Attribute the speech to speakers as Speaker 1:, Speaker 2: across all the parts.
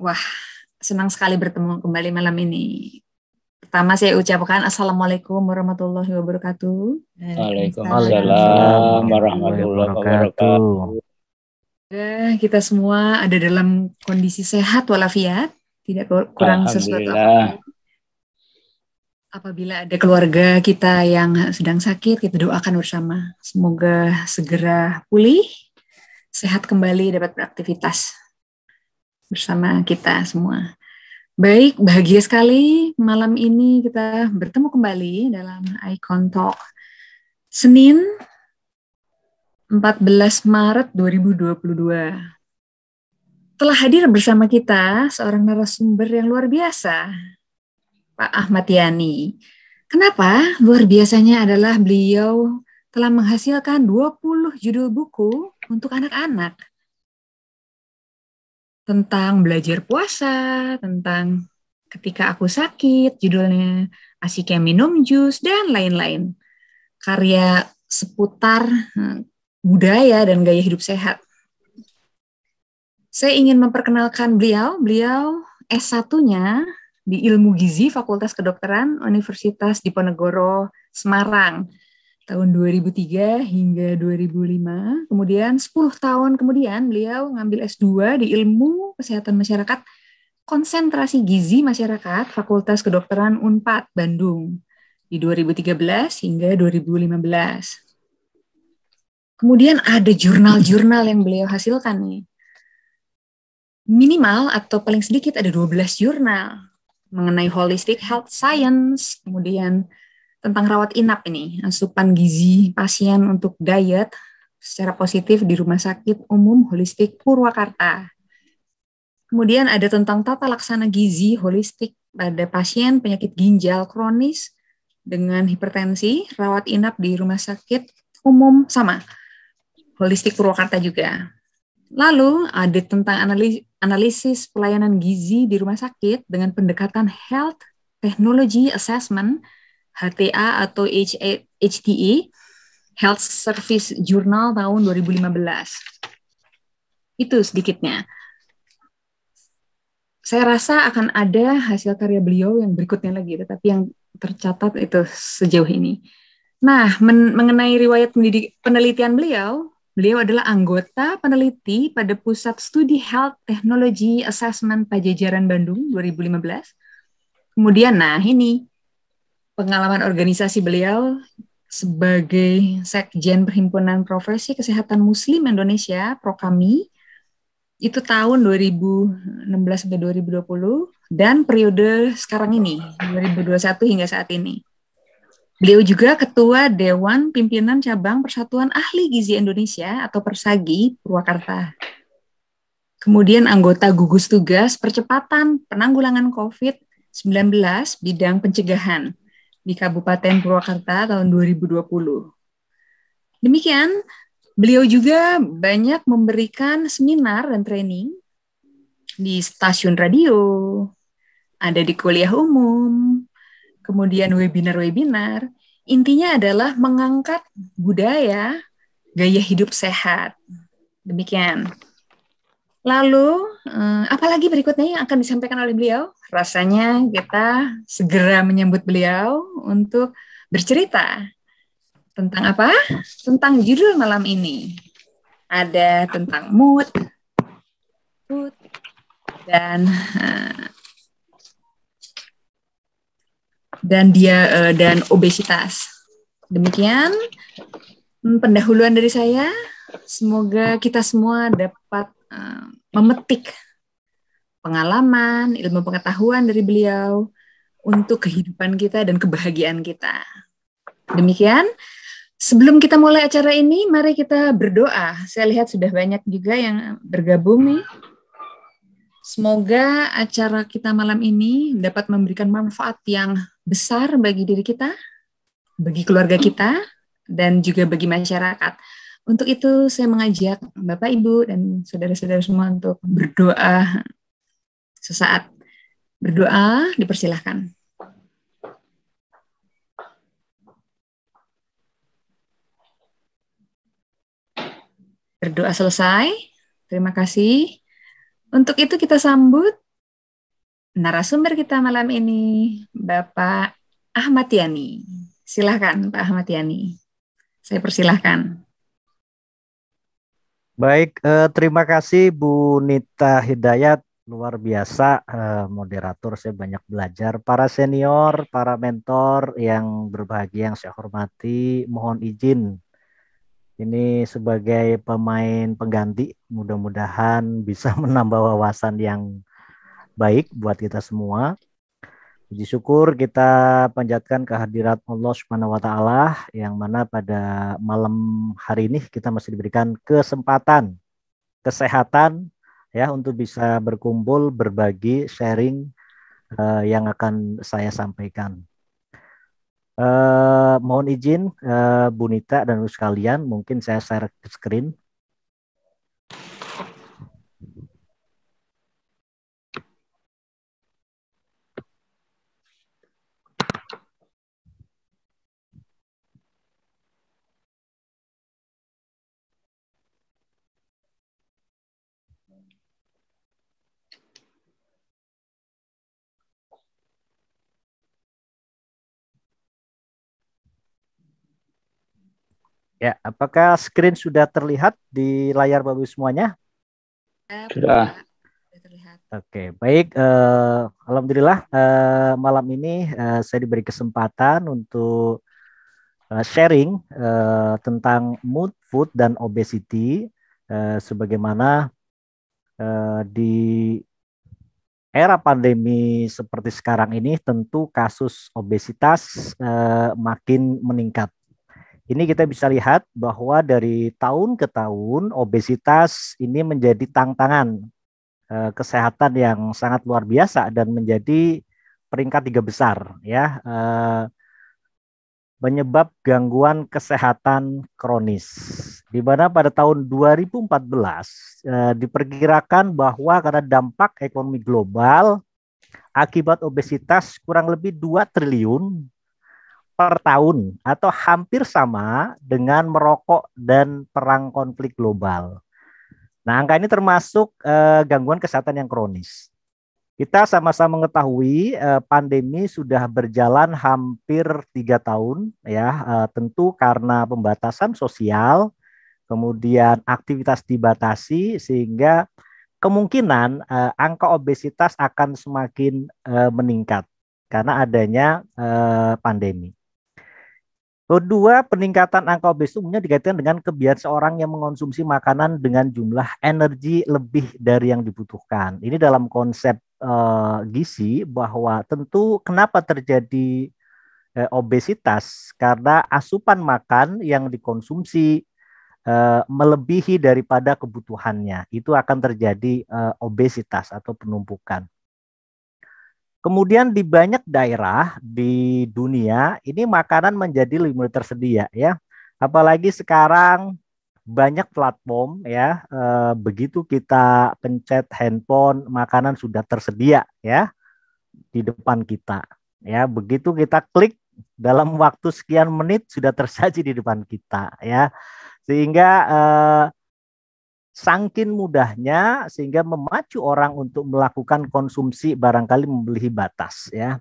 Speaker 1: Wah, senang sekali bertemu kembali malam ini. Pertama saya ucapkan Assalamualaikum warahmatullahi wabarakatuh.
Speaker 2: Waalaikumsalam
Speaker 3: warahmatullahi
Speaker 2: warahmatullahi
Speaker 3: wabarakatuh.
Speaker 2: wabarakatuh.
Speaker 1: Kita semua ada dalam kondisi sehat walafiat, tidak kurang sesuatu
Speaker 2: Alhamdulillah.
Speaker 1: apapun. Apabila ada keluarga kita yang sedang sakit, kita doakan bersama. Semoga segera pulih, sehat kembali, dapat beraktivitas bersama kita semua. Baik, bahagia sekali malam ini kita bertemu kembali dalam Icon Talk. Senin 14 Maret 2022. Telah hadir bersama kita seorang narasumber yang luar biasa, Pak Ahmad Yani. Kenapa? Luar biasanya adalah beliau telah menghasilkan 20 judul buku untuk anak-anak. Tentang belajar puasa, tentang ketika aku sakit, judulnya Asyiknya Minum Jus, dan lain-lain. Karya seputar budaya dan gaya hidup sehat. Saya ingin memperkenalkan beliau S1-nya di Ilmu Gizi Fakultas Kedokteran Universitas Diponegoro, Semarang, tahun 2003 hingga 2005. Kemudian 10 tahun kemudian beliau ngambil S2 di Ilmu Kesehatan Masyarakat Konsentrasi Gizi Masyarakat Fakultas Kedokteran Unpad, Bandung, di 2013 hingga 2015. Kemudian ada jurnal-jurnal yang beliau hasilkan nih. Minimal atau paling sedikit ada 12 jurnal mengenai holistic health science, kemudian tentang rawat inap ini, asupan gizi pasien untuk diet secara positif di Rumah Sakit Umum Holistik Purwakarta. Kemudian ada tentang tata laksana gizi holistik pada pasien penyakit ginjal kronis dengan hipertensi, rawat inap di Rumah Sakit Umum sama, Holistik Purwakarta juga. Lalu ada tentang analisis pelayanan gizi di rumah sakit dengan pendekatan Health Technology Assessment, HTA atau HTE, Health Service Journal tahun 2015. Itu sedikitnya. Saya rasa akan ada hasil karya beliau yang berikutnya lagi, tetapi yang tercatat itu sejauh ini. Nah, mengenai riwayat penelitian beliau adalah anggota peneliti pada Pusat Studi Health Technology Assessment Pajajaran Bandung 2015. Kemudian, ini pengalaman organisasi beliau sebagai Sekjen Perhimpunan Profesi Kesehatan Muslim Indonesia, Prokami, itu tahun 2016 sampai 2020, dan periode sekarang ini, 2021 hingga saat ini. Beliau juga Ketua Dewan Pimpinan Cabang Persatuan Ahli Gizi Indonesia atau Persagi Purwakarta. Kemudian anggota gugus tugas percepatan penanggulangan COVID-19 bidang pencegahan di Kabupaten Purwakarta tahun 2020. Demikian, beliau juga banyak memberikan seminar dan training di stasiun radio, ada di kuliah umum, kemudian webinar-webinar. Intinya adalah mengangkat budaya gaya hidup sehat. Demikian. Lalu, apalagi berikutnya yang akan disampaikan oleh beliau? Rasanya kita segera menyambut beliau untuk bercerita. Tentang apa? Tentang judul malam ini. Ada tentang mood, food, dan obesitas. Demikian pendahuluan dari saya. Semoga kita semua dapat memetik pengalaman, ilmu pengetahuan dari beliau untuk kehidupan kita dan kebahagiaan kita. Demikian. Sebelum kita mulai acara ini, mari kita berdoa. Saya lihat sudah banyak juga yang bergabung nih. Semoga acara kita malam ini dapat memberikan manfaat yang besar bagi diri kita, bagi keluarga kita, dan juga bagi masyarakat. Untuk itu saya mengajak Bapak, Ibu, dan saudara-saudara semua untuk berdoa sesaat. Berdoa, dipersilahkan. Berdoa selesai. Terima kasih. Untuk itu kita sambut narasumber kita malam ini, Bapak Ahmad Yani. Silahkan, Pak Ahmad Yani. Saya persilahkan.
Speaker 2: Baik, terima kasih Bu Nita Hidayat, luar biasa moderator. Saya banyak belajar. Para senior, para mentor yang berbahagia yang saya hormati, mohon izin ini sebagai pemain pengganti, mudah-mudahan bisa menambah wawasan yang baik buat kita semua. Puji syukur kita panjatkan kehadirat Allah Subhanahu wa taala yang mana pada malam hari ini kita masih diberikan kesempatan, kesehatan ya untuk bisa berkumpul, berbagi, sharing yang akan saya sampaikan. Mohon izin Bu Nita dan sekalian, mungkin saya share screen. Ya, apakah screen sudah terlihat di layar Bapak semuanya?
Speaker 3: Sudah.
Speaker 1: Terlihat.
Speaker 2: Oke, baik. Alhamdulillah malam ini saya diberi kesempatan untuk sharing tentang mood, food, dan obesity. Sebagaimana di era pandemi seperti sekarang ini, tentu kasus obesitas makin meningkat. Ini kita bisa lihat bahwa dari tahun ke tahun obesitas ini menjadi tantangan kesehatan yang sangat luar biasa dan menjadi peringkat 3 besar ya, penyebab gangguan kesehatan kronis. Di mana pada tahun 2014 diperkirakan bahwa karena dampak ekonomi global akibat obesitas kurang lebih 2 triliun per tahun atau hampir sama dengan merokok dan perang konflik global. Nah, angka ini termasuk gangguan kesehatan yang kronis. Kita sama-sama mengetahui pandemi sudah berjalan hampir 3 tahun, ya. Tentu karena pembatasan sosial, kemudian aktivitas dibatasi, sehingga kemungkinan angka obesitas akan semakin meningkat karena adanya pandemi. Kedua, peningkatan angka obesitas umumnya dikaitkan dengan kebiasaan seorang yang mengonsumsi makanan dengan jumlah energi lebih dari yang dibutuhkan. Ini dalam konsep gizi bahwa tentu kenapa terjadi obesitas karena asupan makan yang dikonsumsi melebihi daripada kebutuhannya. Itu akan terjadi obesitas atau penumpukan. Kemudian di banyak daerah di dunia ini makanan menjadi lebih mudah tersedia ya. Apalagi sekarang banyak platform ya, begitu kita pencet handphone makanan sudah tersedia ya di depan kita. Ya, begitu kita klik dalam waktu sekian menit sudah tersaji di depan kita ya. Sehingga sangkin mudahnya sehingga memacu orang untuk melakukan konsumsi barangkali membeli batas ya.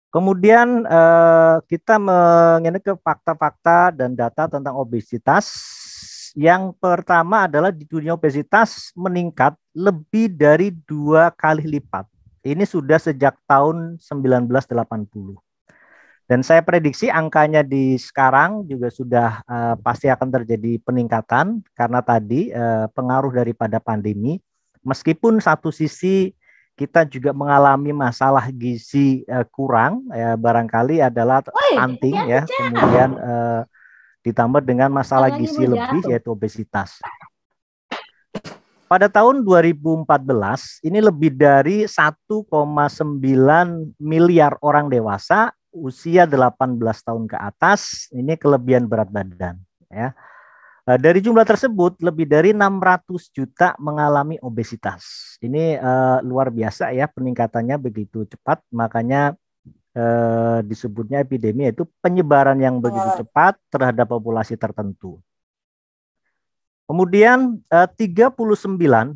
Speaker 2: Kemudian kita mengenai ke fakta-fakta dan data tentang obesitas. Yang pertama adalah di dunia obesitas meningkat lebih dari 2 kali lipat. Ini sudah sejak tahun 1980. Dan saya prediksi angkanya di sekarang juga sudah pasti akan terjadi peningkatan karena tadi pengaruh daripada pandemi. Meskipun satu sisi kita juga mengalami masalah gizi kurang, ya, barangkali adalah stunting ya, kemudian ditambah dengan masalah gizi lebih yaitu obesitas. Pada tahun 2014 ini lebih dari 1,9 miliar orang dewasa usia 18 tahun ke atas ini kelebihan berat badan ya. Dari jumlah tersebut lebih dari 600 juta mengalami obesitas. Ini luar biasa ya, peningkatannya begitu cepat, makanya disebutnya epidemi, yaitu penyebaran yang begitu cepat terhadap populasi tertentu. Kemudian 39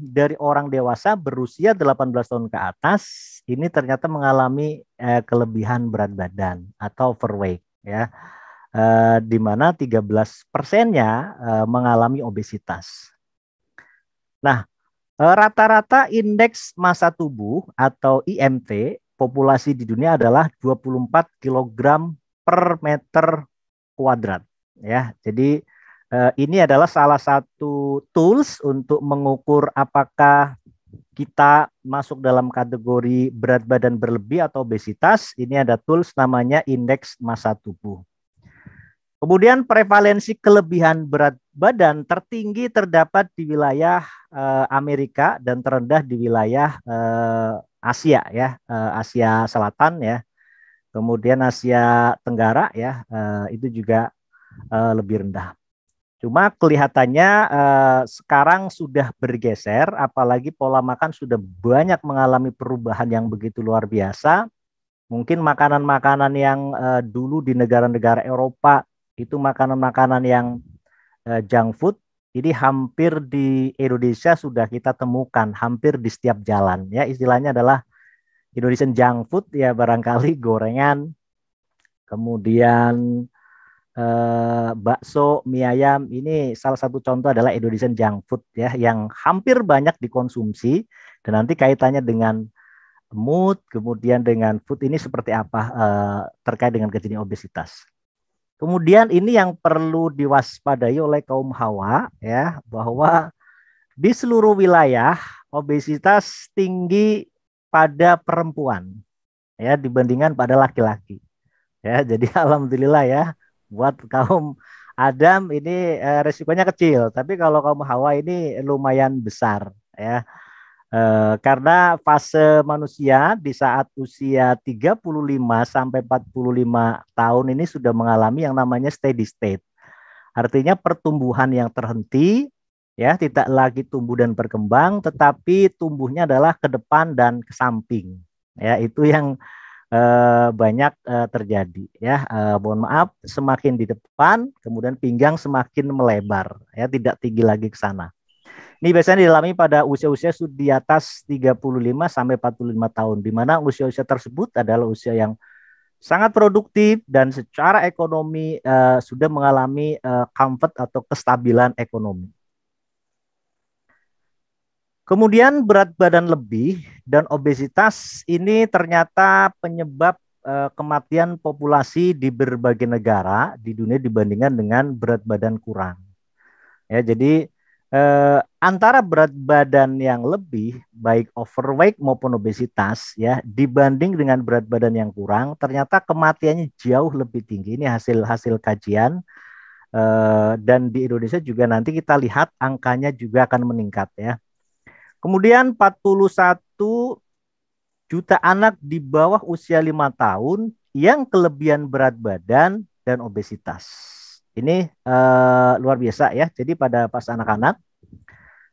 Speaker 2: dari orang dewasa berusia 18 tahun ke atas ini ternyata mengalami kelebihan berat badan atau overweight ya. Di mana 13%-nya mengalami obesitas. Nah, rata-rata indeks massa tubuh atau IMT populasi di dunia adalah 24 kg per meter kuadrat ya. Jadi ini adalah salah satu tools untuk mengukur apakah kita masuk dalam kategori berat badan berlebih atau obesitas. Ini ada tools namanya indeks massa tubuh. Kemudian prevalensi kelebihan berat badan tertinggi terdapat di wilayah Amerika dan terendah di wilayah Asia ya, Asia Selatan ya. Kemudian Asia Tenggara ya, itu juga lebih rendah. Cuma kelihatannya sekarang sudah bergeser, apalagi pola makan sudah banyak mengalami perubahan yang begitu luar biasa. Mungkin makanan-makanan yang dulu di negara-negara Eropa itu makanan-makanan yang junk food, ini hampir di Indonesia sudah kita temukan hampir di setiap jalan. Ya, istilahnya adalah Indonesian junk food ya, barangkali gorengan, kemudian bakso, mie ayam, ini salah satu contoh adalah Indonesian junk food ya, yang hampir banyak dikonsumsi dan nanti kaitannya dengan mood, kemudian dengan food ini seperti apa terkait dengan kejadian obesitas. Kemudian ini yang perlu diwaspadai oleh kaum hawa ya, bahwa di seluruh wilayah obesitas tinggi pada perempuan ya dibandingkan pada laki-laki. Ya, jadi alhamdulillah ya buat kaum Adam ini resikonya kecil, tapi kalau kaum Hawa ini lumayan besar ya. Karena fase manusia di saat usia 35 sampai 45 tahun ini sudah mengalami yang namanya steady state. Artinya pertumbuhan yang terhenti ya, tidak lagi tumbuh dan berkembang, tetapi tumbuhnya adalah ke depan dan ke samping. Ya, itu yang banyak terjadi ya. Mohon maaf, semakin di depan kemudian pinggang semakin melebar ya, tidak tinggi lagi ke sana. Ini biasanya dialami pada usia-usia di atas 35 sampai 45 tahun, di mana usia-usia tersebut adalah usia yang sangat produktif dan secara ekonomi sudah mengalami comfort atau kestabilan ekonomi. Kemudian berat badan lebih dan obesitas ini ternyata penyebab kematian populasi di berbagai negara di dunia dibandingkan dengan berat badan kurang. Ya, jadi antara berat badan yang lebih baik overweight maupun obesitas ya dibanding dengan berat badan yang kurang, ternyata kematiannya jauh lebih tinggi. Ini hasil kajian dan di Indonesia juga nanti kita lihat angkanya juga akan meningkat ya. Kemudian 41 juta anak di bawah usia 5 tahun yang kelebihan berat badan dan obesitas. Ini luar biasa ya. Jadi pada pas anak-anak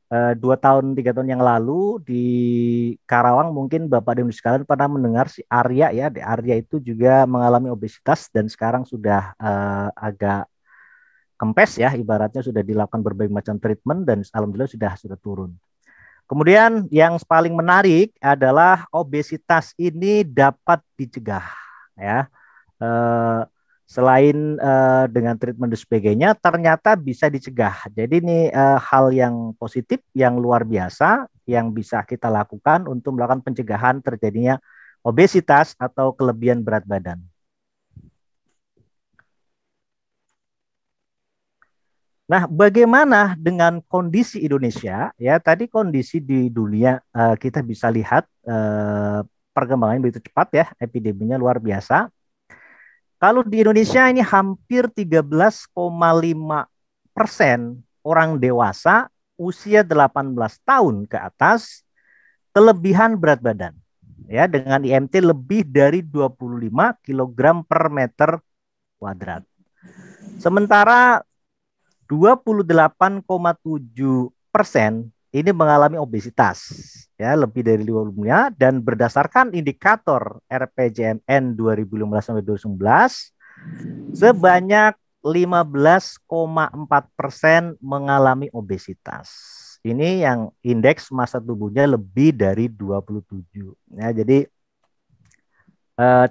Speaker 2: 2 tahun 3 tahun yang lalu di Karawang, mungkin Bapak dan Ibu sekalian pernah mendengar si Arya ya. Arya itu juga mengalami obesitas dan sekarang sudah agak kempes ya, ibaratnya sudah dilakukan berbagai macam treatment dan alhamdulillah sudah turun. Kemudian yang paling menarik adalah obesitas ini dapat dicegah ya. Selain dengan treatment dan sebagainya, ternyata bisa dicegah. Jadi ini hal yang positif, yang luar biasa, yang bisa kita lakukan untuk melakukan pencegahan terjadinya obesitas atau kelebihan berat badan. Nah, bagaimana dengan kondisi Indonesia? Ya, tadi kondisi di dunia kita bisa lihat perkembangannya begitu cepat ya, epideminya luar biasa. Kalau di Indonesia ini hampir 13,5% orang dewasa usia 18 tahun ke atas kelebihan berat badan. Ya, dengan IMT lebih dari 25 kg per meter kuadrat. Sementara 28,7% ini mengalami obesitas, ya lebih dari 50-nya, dan berdasarkan indikator RPJMN 2015 sampai 2019 sebanyak 15,4% mengalami obesitas. Ini yang indeks massa tubuhnya lebih dari 27. Ya, jadi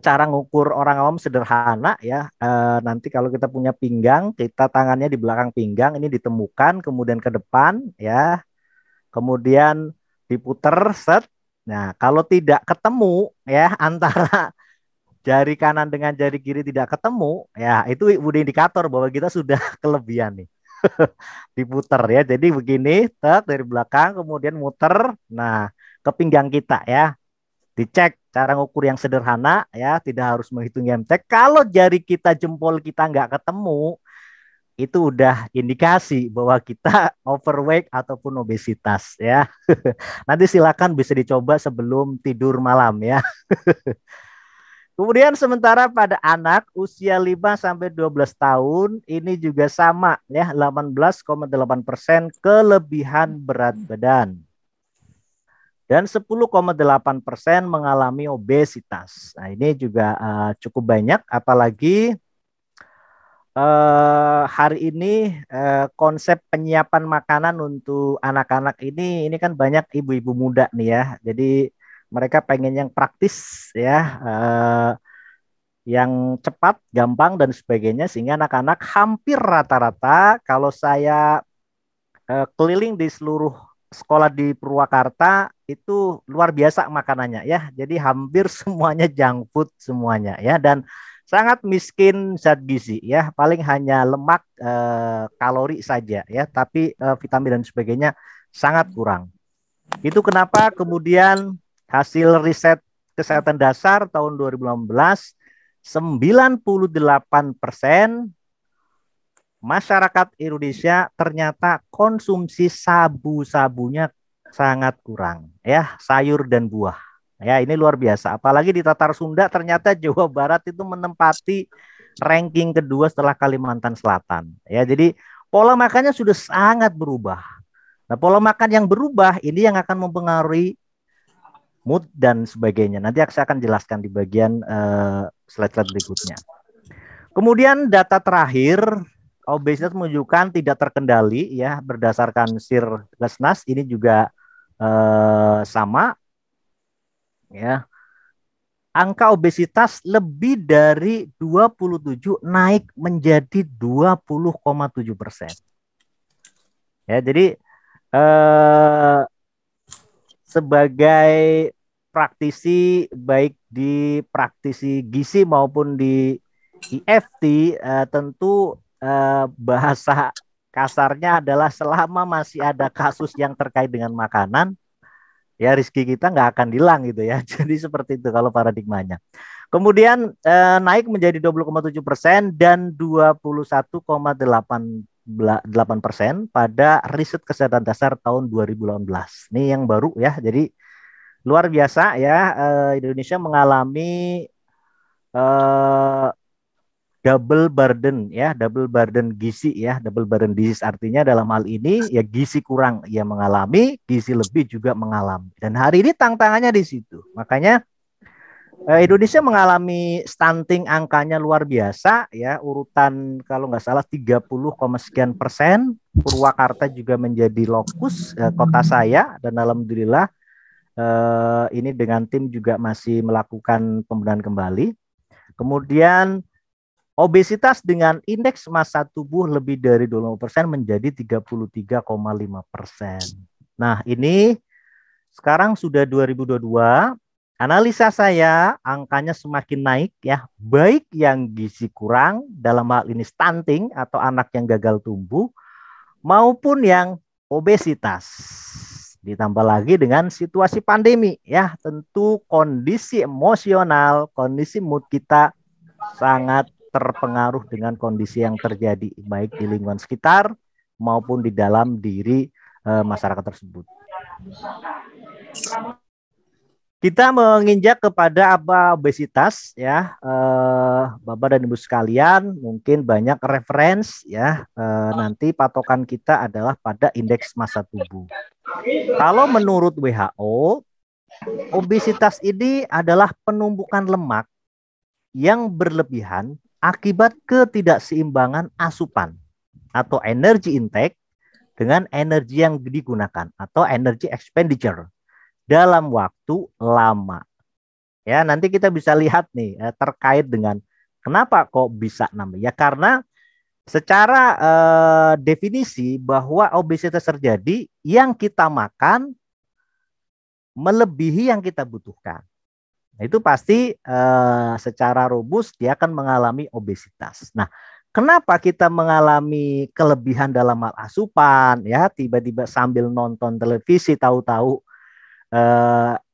Speaker 2: cara ngukur orang awam sederhana ya. Nanti kalau kita punya pinggang, kita tangannya di belakang pinggang ini ditemukan, kemudian ke depan ya, kemudian diputer set. Nah, kalau tidak ketemu ya antara jari kanan dengan jari kiri tidak ketemu, ya itu udah indikator bahwa kita sudah kelebihan nih. Diputer ya. Jadi begini, tek dari belakang kemudian muter. Nah, ke pinggang kita ya. Dicek cara ngukur yang sederhana ya, tidak harus menghitung IMT. Kalau jari kita jempol kita nggak ketemu, itu udah indikasi bahwa kita overweight ataupun obesitas ya. Nanti silakan bisa dicoba sebelum tidur malam ya. Kemudian sementara pada anak usia 5 sampai 12 tahun ini juga sama ya, 18,8% kelebihan berat badan. Dan 10,8% mengalami obesitas. Nah, ini juga cukup banyak, apalagi hari ini konsep penyiapan makanan untuk anak-anak ini kan banyak ibu-ibu muda nih ya. Jadi mereka pengen yang praktis ya, yang cepat, gampang dan sebagainya, sehingga anak-anak hampir rata-rata kalau saya keliling di seluruh sekolah di Purwakarta itu luar biasa makanannya ya. Jadi hampir semuanya junk food semuanya ya, dan sangat miskin zat gizi ya. Paling hanya lemak, kalori saja ya, tapi vitamin dan sebagainya sangat kurang. Itu kenapa kemudian hasil riset kesehatan dasar tahun 2016 98% masyarakat Indonesia ternyata konsumsi sabu-sabunya sangat kurang ya, sayur dan buah. Ya, ini luar biasa. Apalagi di Tatar Sunda ternyata Jawa Barat itu menempati ranking kedua setelah Kalimantan Selatan. Ya, jadi pola makannya sudah sangat berubah. Nah, pola makan yang berubah ini yang akan mempengaruhi mood dan sebagainya. Nanti saya akan jelaskan di bagian slide-slide berikutnya. Kemudian data terakhir, obesitas menunjukkan tidak terkendali ya, berdasarkan Sirlesnas ini juga sama ya. Angka obesitas lebih dari 27 naik menjadi 20,7%. Ya, jadi sebagai praktisi baik di praktisi gizi maupun di IFT, tentu bahasa kasarnya adalah selama masih ada kasus yang terkait dengan makanan, ya rezeki kita nggak akan hilang gitu ya. Jadi seperti itu kalau paradigmanya. Kemudian naik menjadi 20,7% dan 21,8% pada riset kesehatan dasar tahun 2018. Ini yang baru ya. Jadi luar biasa ya, Indonesia mengalami double burden ya, double burden gizi ya, double burden disease, artinya dalam hal ini ya gizi kurang ya mengalami, gizi lebih juga mengalami. Dan hari ini tantangannya di situ. Makanya Indonesia mengalami stunting, angkanya luar biasa ya, urutan kalau nggak salah 30, sekian persen. Purwakarta juga menjadi lokus kota saya, dan alhamdulillah ini dengan tim juga masih melakukan pembenahan kembali. Kemudian obesitas dengan indeks massa tubuh lebih dari 20% menjadi 33,5%. Nah, ini sekarang sudah 2022. Analisa saya angkanya semakin naik ya, baik yang gizi kurang dalam hal ini stunting atau anak yang gagal tumbuh maupun yang obesitas. Ditambah lagi dengan situasi pandemi ya, tentu kondisi emosional, kondisi mood kita sangat terpengaruh dengan kondisi yang terjadi baik di lingkungan sekitar maupun di dalam diri masyarakat tersebut. Kita menginjak kepada apa obesitas ya, Bapak dan Ibu sekalian, mungkin banyak referensi ya. Nanti patokan kita adalah pada indeks massa tubuh. Kalau menurut WHO, obesitas ini adalah penumpukan lemak yang berlebihan akibat ketidakseimbangan asupan atau energy intake dengan energi yang digunakan atau energy expenditure dalam waktu lama. Ya, nanti kita bisa lihat nih terkait dengan kenapa kok bisa nambah. Ya karena secara definisi bahwa obesitas terjadi yang kita makan melebihi yang kita butuhkan. Itu pasti secara robust dia akan mengalami obesitas. Nah, kenapa kita mengalami kelebihan dalam hal asupan? Ya, tiba-tiba sambil nonton televisi tahu-tahu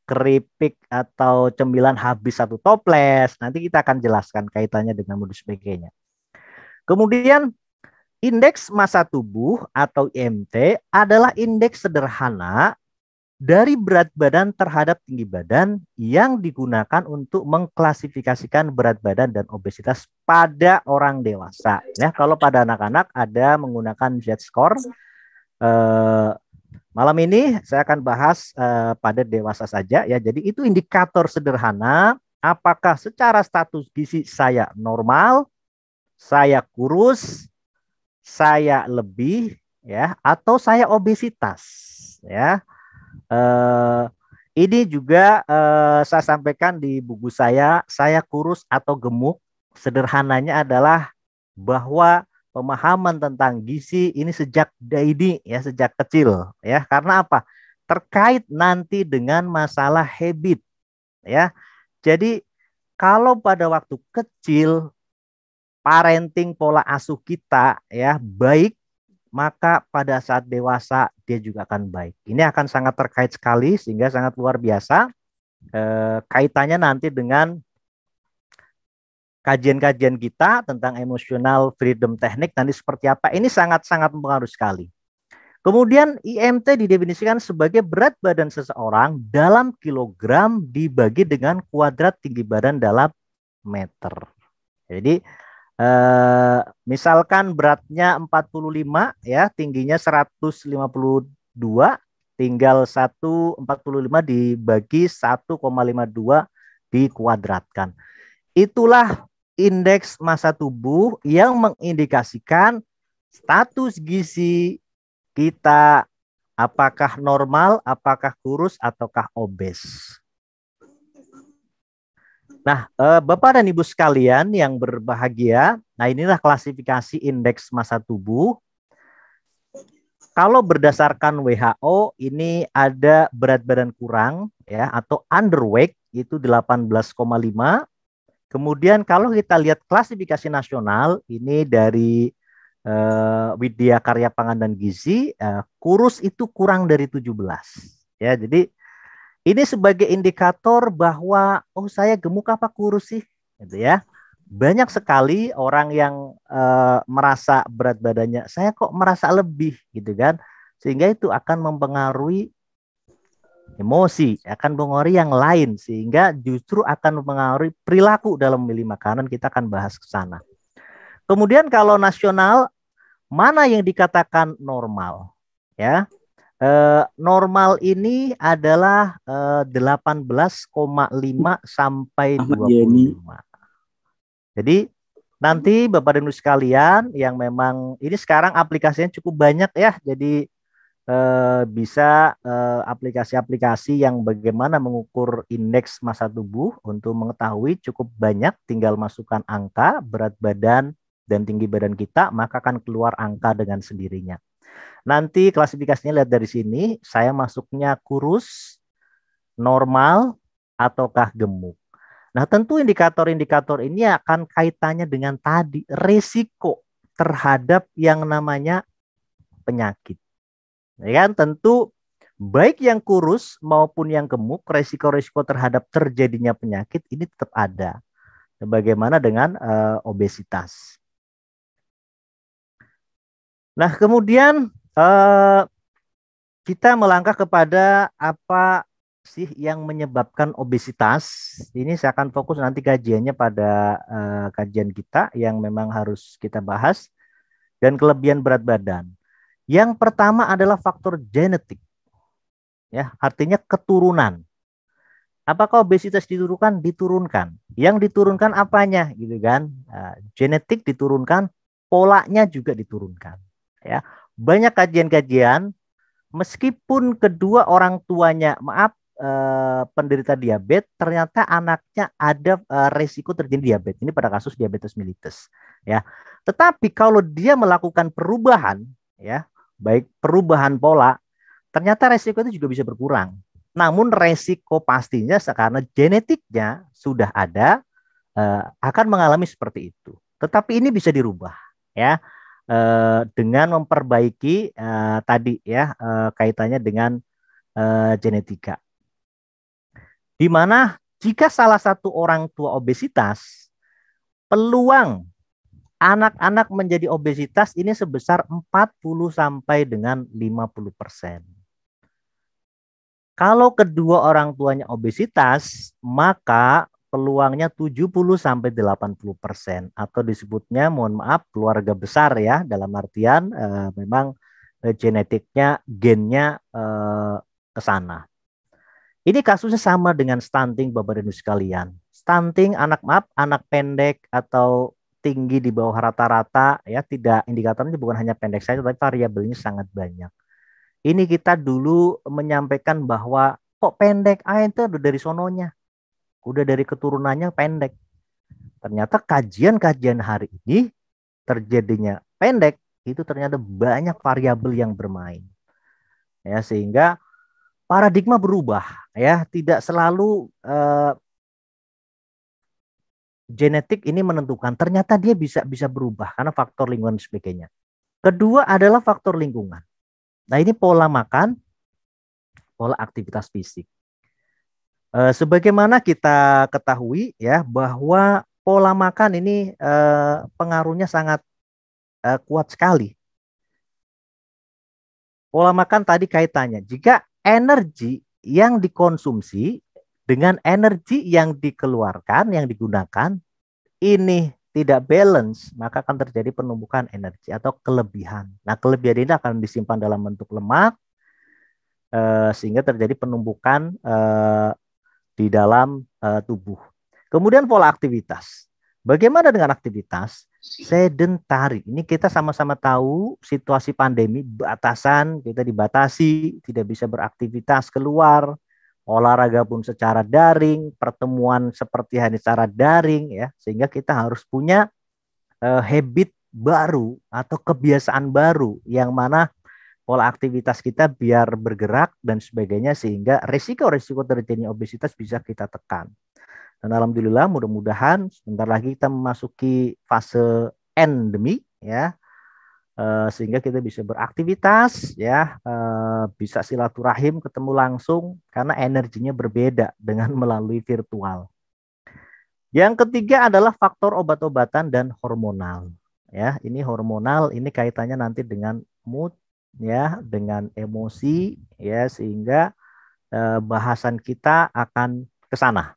Speaker 2: keripik atau cemilan habis satu toples. Nanti kita akan jelaskan kaitannya dengan modus sebagainya. Kemudian indeks massa tubuh atau IMT adalah indeks sederhana dari berat badan terhadap tinggi badan yang digunakan untuk mengklasifikasikan berat badan dan obesitas pada orang dewasa. Ya, kalau pada anak-anak ada menggunakan Z-score. Malam ini saya akan bahas pada dewasa saja ya. Jadi itu indikator sederhana apakah secara status gizi saya normal, saya kurus, saya lebih ya atau saya obesitas ya. Ini juga saya sampaikan di buku saya kurus atau gemuk. Sederhananya adalah bahwa pemahaman tentang gizi ini sejak dini ya, sejak kecil ya. Karena apa? Terkait nanti dengan masalah habit ya. Jadi kalau pada waktu kecil parenting pola asuh kita ya baik, maka pada saat dewasa dia juga akan baik. Ini akan sangat terkait sekali sehingga sangat luar biasa kaitannya nanti dengan kajian-kajian kita tentang emotional freedom technique nanti seperti apa. Ini sangat-sangat mempengaruhi sekali. Kemudian IMT didefinisikan sebagai berat badan seseorang dalam kilogram dibagi dengan kuadrat tinggi badan dalam meter. Jadi misalkan beratnya 45 ya, tingginya 152, tinggal 145 dibagi 1,52 dikuadratkan. Itulah indeks massa tubuh yang mengindikasikan status gizi kita apakah normal, apakah kurus, ataukah obes. Nah, Bapak dan Ibu sekalian yang berbahagia, nah inilah klasifikasi indeks massa tubuh. Kalau berdasarkan WHO, ini ada berat badan kurang ya atau underweight itu 18,5. Kemudian kalau kita lihat klasifikasi nasional, ini dari Widya Karya Pangan dan Gizi, kurus itu kurang dari 17. Ya, jadi ini sebagai indikator bahwa oh saya gemuk apa kurus sih, gitu ya. Banyak sekali orang yang merasa berat badannya saya kok merasa lebih, gitu kan, sehingga itu akan mempengaruhi emosi, akan mempengaruhi yang lain, sehingga justru akan mempengaruhi perilaku dalam memilih makanan. Kita akan bahas ke sana. Kemudian kalau nasional, mana yang dikatakan normal, ya? Normal ini adalah 18,5 sampai 25. Jadi nanti Bapak dan Ibu sekalian yang memang ini sekarang aplikasinya cukup banyak ya. Jadi bisa aplikasi-aplikasi yang bagaimana mengukur indeks massa tubuh untuk mengetahui cukup banyak. Tinggal masukkan angka berat badan dan tinggi badan kita, maka akan keluar angka dengan sendirinya. Nanti klasifikasinya lihat dari sini, saya masuknya kurus, normal, ataukah gemuk. Nah, tentu indikator-indikator ini akan kaitannya dengan tadi, risiko terhadap yang namanya penyakit. Ya kan, tentu baik yang kurus maupun yang gemuk, risiko-risiko terhadap terjadinya penyakit ini tetap ada. Bagaimana dengan obesitas? Nah, kemudian kita melangkah kepada apa sih yang menyebabkan obesitas. Ini saya akan fokus nanti kajiannya pada kajian kita yang memang harus kita bahas. Dan kelebihan berat badan. Yang pertama adalah faktor genetik. Ya, artinya keturunan. Apakah obesitas diturunkan? Diturunkan. Yang diturunkan apanya gitu kan? Genetik diturunkan, polanya juga diturunkan. Ya, banyak kajian-kajian meskipun kedua orang tuanya, penderita diabetes, ternyata anaknya ada resiko terjadi diabetes. Ini pada kasus diabetes mellitus. Ya, tetapi kalau dia melakukan perubahan, ya, baik perubahan pola, ternyata resiko itu juga bisa berkurang. Namun resiko pastinya karena genetiknya sudah ada, akan mengalami seperti itu. Tetapi ini bisa dirubah, ya, dengan memperbaiki tadi, ya, kaitannya dengan genetika. Di mana jika salah satu orang tua obesitas, peluang anak-anak menjadi obesitas ini sebesar 40 sampai dengan 50%. Kalau kedua orang tuanya obesitas, maka peluangnya 70 sampai 80%, atau disebutnya, mohon maaf, keluarga besar, ya, dalam artian memang genetiknya, gennya ke sana. Ini kasusnya sama dengan stunting, Bapak dan Ibu sekalian. Stunting anak pendek atau tinggi di bawah rata-rata, ya, tidak, indikatornya bukan hanya pendek saja, tapi variabelnya sangat banyak. Ini kita dulu menyampaikan bahwa kok pendek, itu udah dari sononya, udah dari keturunannya pendek. Ternyata kajian-kajian hari ini terjadinya pendek itu ternyata banyak variabel yang bermain, ya, sehingga paradigma berubah, ya, tidak selalu genetik ini menentukan, ternyata dia bisa berubah karena faktor lingkungan dan sebagainya. Kedua adalah faktor lingkungan. Nah, ini pola makan, pola aktivitas fisik. Sebagaimana kita ketahui, ya, bahwa pola makan ini pengaruhnya sangat kuat sekali. Pola makan tadi kaitannya, jika energi yang dikonsumsi dengan energi yang dikeluarkan, yang digunakan, ini tidak balance, maka akan terjadi penumpukan energi atau kelebihan. Nah, kelebihan ini akan disimpan dalam bentuk lemak, sehingga terjadi penumpukan di dalam tubuh. Kemudian pola aktivitas. Bagaimana dengan aktivitas? Sedentari. Ini kita sama-sama tahu situasi pandemi, batasan, kita dibatasi, tidak bisa beraktivitas keluar, olahraga pun secara daring, pertemuan seperti hari secara daring, ya, sehingga kita harus punya habit baru atau kebiasaan baru yang mana pola aktivitas kita biar bergerak dan sebagainya, sehingga risiko-risiko terjadinya obesitas bisa kita tekan. Dan alhamdulillah, mudah-mudahan sebentar lagi kita memasuki fase endemi, ya, sehingga kita bisa beraktivitas, ya, bisa silaturahim, ketemu langsung, karena energinya berbeda dengan melalui virtual. Yang ketiga adalah faktor obat-obatan dan hormonal, ya. Ini hormonal, ini kaitannya nanti dengan mood, ya, dengan emosi, ya, sehingga bahasan kita akan ke sana.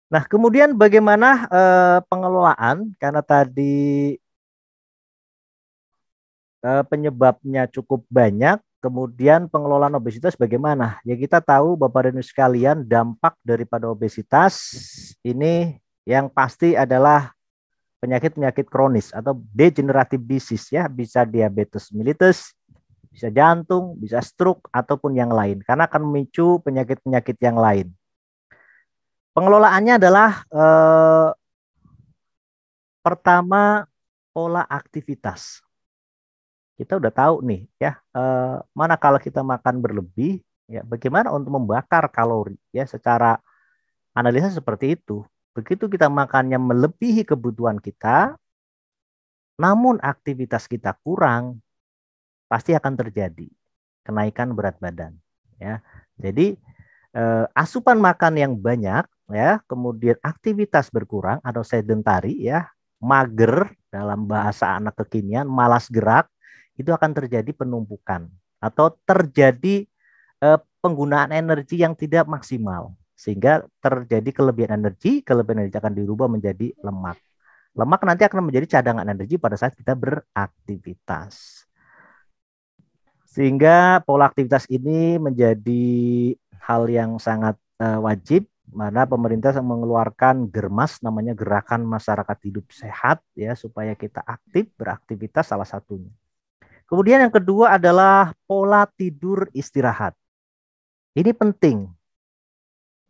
Speaker 2: Nah, kemudian bagaimana pengelolaan, karena tadi penyebabnya cukup banyak, kemudian pengelolaan obesitas bagaimana? Ya, kita tahu Bapak dan Ibu sekalian, dampak daripada obesitas ini yang pasti adalah penyakit-penyakit kronis atau degenerative disease, ya, bisa diabetes mellitus, bisa jantung, bisa stroke, ataupun yang lain, karena akan memicu penyakit-penyakit yang lain. Pengelolaannya adalah pertama, pola aktivitas. Kita udah tahu nih, ya, mana kalau kita makan berlebih, ya, bagaimana untuk membakar kalori, ya, secara analisa seperti itu. Begitu kita makannya melebihi kebutuhan kita, namun aktivitas kita kurang, pasti akan terjadi kenaikan berat badan, ya. Jadi asupan makan yang banyak, ya, kemudian aktivitas berkurang atau sedentari, ya, mager dalam bahasa anak kekinian, malas gerak, itu akan terjadi penumpukan atau terjadi penggunaan energi yang tidak maksimal, sehingga terjadi kelebihan energi akan dirubah menjadi lemak. Lemak nanti akan menjadi cadangan energi pada saat kita beraktivitas. Sehingga pola aktivitas ini menjadi hal yang sangat wajib, mana pemerintah mengeluarkan Germas, namanya Gerakan Masyarakat Hidup Sehat, ya, supaya kita aktif beraktivitas, salah satunya. Kemudian yang kedua adalah pola tidur istirahat. Ini penting.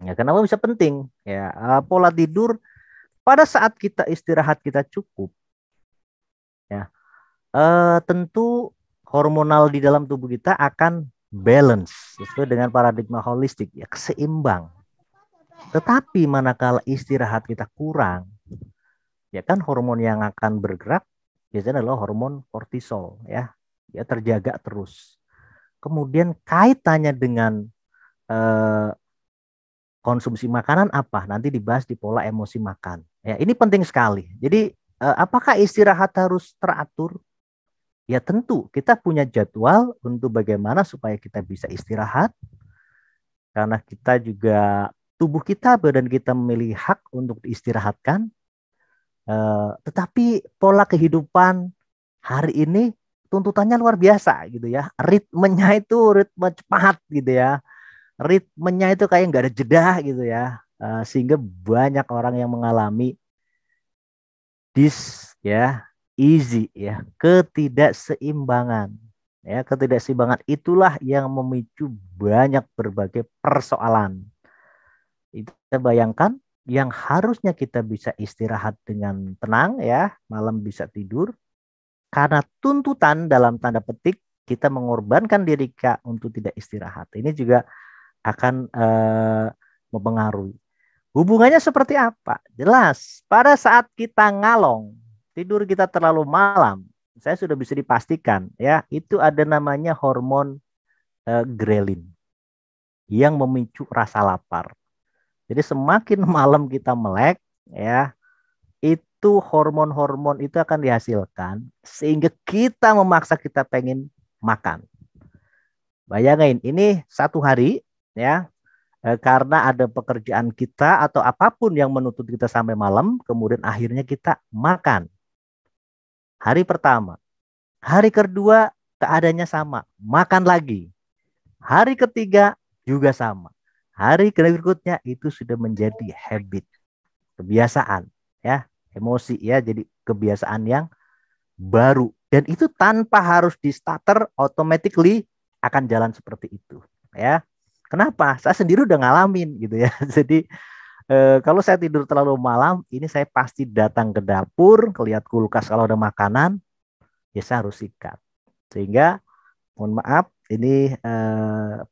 Speaker 2: Ya, kenapa bisa penting? Ya, pola tidur pada saat kita istirahat kita cukup, ya, tentu hormonal di dalam tubuh kita akan balance sesuai dengan paradigma holistik, ya, seimbang. Tetapi manakala istirahat kita kurang, ya kan hormon yang akan bergerak biasanya adalah hormon kortisol, ya, dia terjaga terus. Kemudian kaitannya dengan eh, konsumsi makanan apa? Nanti dibahas di pola emosi makan. Ya, ini penting sekali. Jadi apakah istirahat harus teratur? Ya tentu kita punya jadwal untuk bagaimana supaya kita bisa istirahat. Karena kita juga tubuh kita, badan kita memiliki hak untuk diistirahatkan. Tetapi pola kehidupan hari ini tuntutannya luar biasa gitu ya. Ritmenya itu ritme cepat gitu ya. Ritmenya itu kayak nggak ada jeda gitu ya. Sehingga banyak orang yang mengalami ya easy ya, ketidakseimbangan. Ya, ketidakseimbangan itulah yang memicu banyak berbagai persoalan. Kita bayangkan yang harusnya kita bisa istirahat dengan tenang ya, malam bisa tidur, karena tuntutan dalam tanda petik kita mengorbankan diri kita untuk tidak istirahat. Ini juga akan mempengaruhi. Hubungannya seperti apa? Jelas, pada saat kita ngalong, tidur kita terlalu malam, saya sudah bisa dipastikan ya, itu ada namanya hormon grelin yang memicu rasa lapar. Jadi semakin malam kita melek ya, itu hormon-hormon itu akan dihasilkan sehingga kita memaksa kita pengen makan. Bayangin ini satu hari ya, karena ada pekerjaan kita atau apapun yang menuntut kita sampai malam, kemudian akhirnya kita makan. Hari pertama, hari kedua keadaannya sama, makan lagi. Hari ketiga juga sama. Hari berikutnya itu sudah menjadi habit, kebiasaan, ya, emosi ya, jadi kebiasaan yang baru. Dan itu tanpa harus di starter, automatically akan jalan seperti itu, ya. Kenapa? Saya sendiri udah ngalamin gitu ya. Jadi kalau saya tidur terlalu malam, ini saya pasti datang ke dapur, lihat kulkas kalau ada makanan, ya saya harus sikat. Sehingga mohon maaf, ini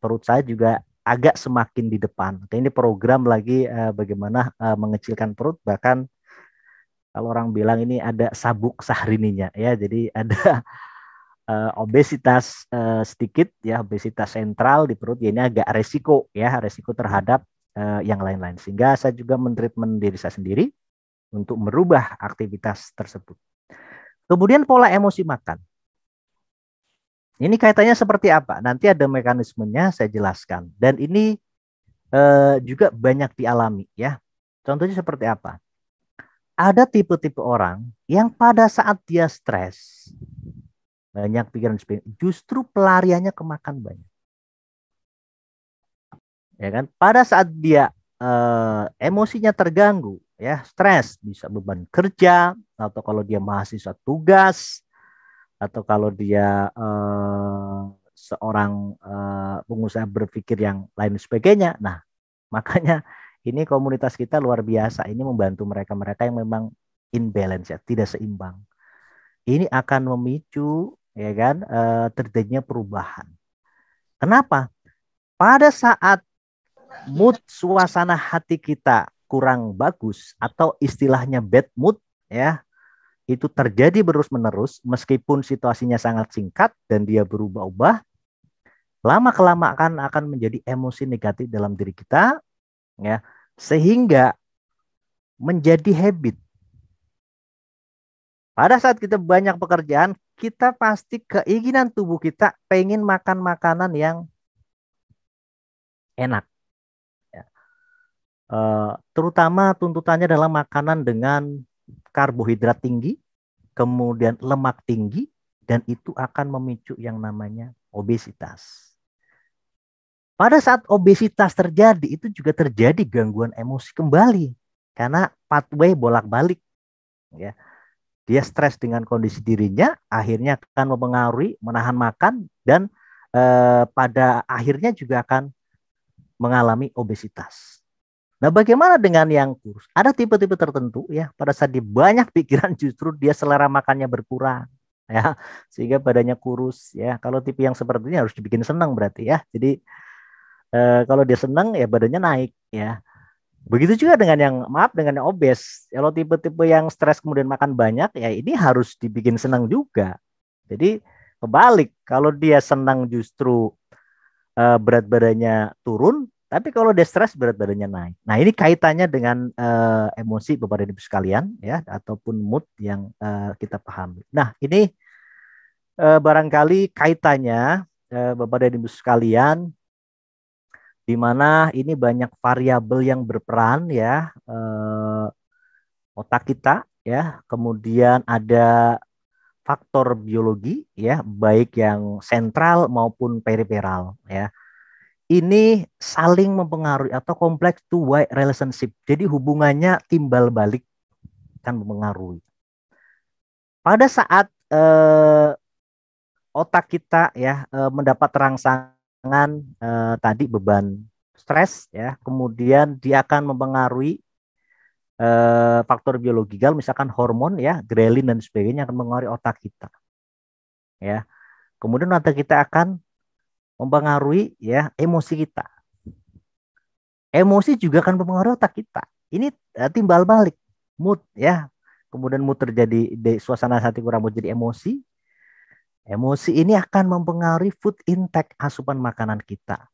Speaker 2: perut saya juga agak semakin di depan. Ini program lagi bagaimana mengecilkan perut, bahkan kalau orang bilang ini ada sabuk sahrininya ya. Jadi ada obesitas sedikit ya, obesitas sentral di perut, ya ini agak resiko ya, resiko terhadap yang lain-lain. Sehingga saya juga mentreatment diri saya sendiri untuk merubah aktivitas tersebut. Kemudian pola emosi makan. Ini kaitannya seperti apa? Nanti ada mekanismenya saya jelaskan. Dan ini juga banyak dialami ya. Contohnya seperti apa? Ada tipe-tipe orang yang pada saat dia stres, banyak pikiran, justru pelariannya ke makan banyak. Ya kan? Pada saat dia emosinya terganggu, ya, stres, bisa beban kerja, atau kalau dia mahasiswa tugas, atau kalau dia seorang pengusaha berpikir yang lain sebagainya. Nah, makanya ini komunitas kita luar biasa. Ini membantu mereka-mereka yang memang imbalance ya, tidak seimbang. Ini akan memicu ya kan terjadinya perubahan. Kenapa? Pada saat mood, suasana hati kita kurang bagus atau istilahnya bad mood ya, itu terjadi terus-menerus meskipun situasinya sangat singkat dan dia berubah-ubah, lama-kelamaan akan menjadi emosi negatif dalam diri kita ya, sehingga menjadi habit. Pada saat kita banyak pekerjaan, kita pasti keinginan tubuh kita pengen makan makanan yang enak. Ya. Terutama tuntutannya adalah makanan dengan karbohidrat tinggi, kemudian lemak tinggi, dan itu akan memicu yang namanya obesitas. Pada saat obesitas terjadi, itu juga terjadi gangguan emosi kembali karena pathway bolak-balik, ya. Dia stres dengan kondisi dirinya, akhirnya akan mempengaruhi menahan makan dan pada akhirnya juga akan mengalami obesitas. Nah, bagaimana dengan yang kurus? Ada tipe-tipe tertentu ya, pada saat dia banyak pikiran justru dia selera makannya berkurang ya, sehingga badannya kurus ya. Kalau tipe yang seperti ini harus dibikin senang berarti ya. Jadi kalau dia senang ya badannya naik ya. Begitu juga dengan yang dengan yang obes. Kalau tipe-tipe yang stres kemudian makan banyak ya ini harus dibikin senang juga. Jadi kebalik, kalau dia senang justru berat badannya turun, tapi kalau dia stres berat badannya naik. Nah, ini kaitannya dengan emosi Bapak dan Ibu sekalian ya, ataupun mood yang kita pahami. Nah, ini barangkali kaitannya Bapak dan Ibu sekalian, di mana ini banyak variabel yang berperan ya, otak kita ya, kemudian ada faktor biologi ya, baik yang sentral maupun periferal ya. Ini saling mempengaruhi atau kompleks two-way relationship. Jadi hubungannya timbal balik kan mempengaruhi. Pada saat otak kita ya mendapat rangsangan tadi beban stres ya, kemudian dia akan mempengaruhi faktor biologikal, misalkan hormon ya, grelin dan sebagainya akan mempengaruhi otak kita. Ya. Kemudian otak kita akan mempengaruhi ya emosi kita. Emosi juga akan mempengaruhi otak kita. Ini timbal balik mood ya. Kemudian mood terjadi di suasana hati kurang mood jadi emosi. Emosi ini akan mempengaruhi food intake, asupan makanan kita.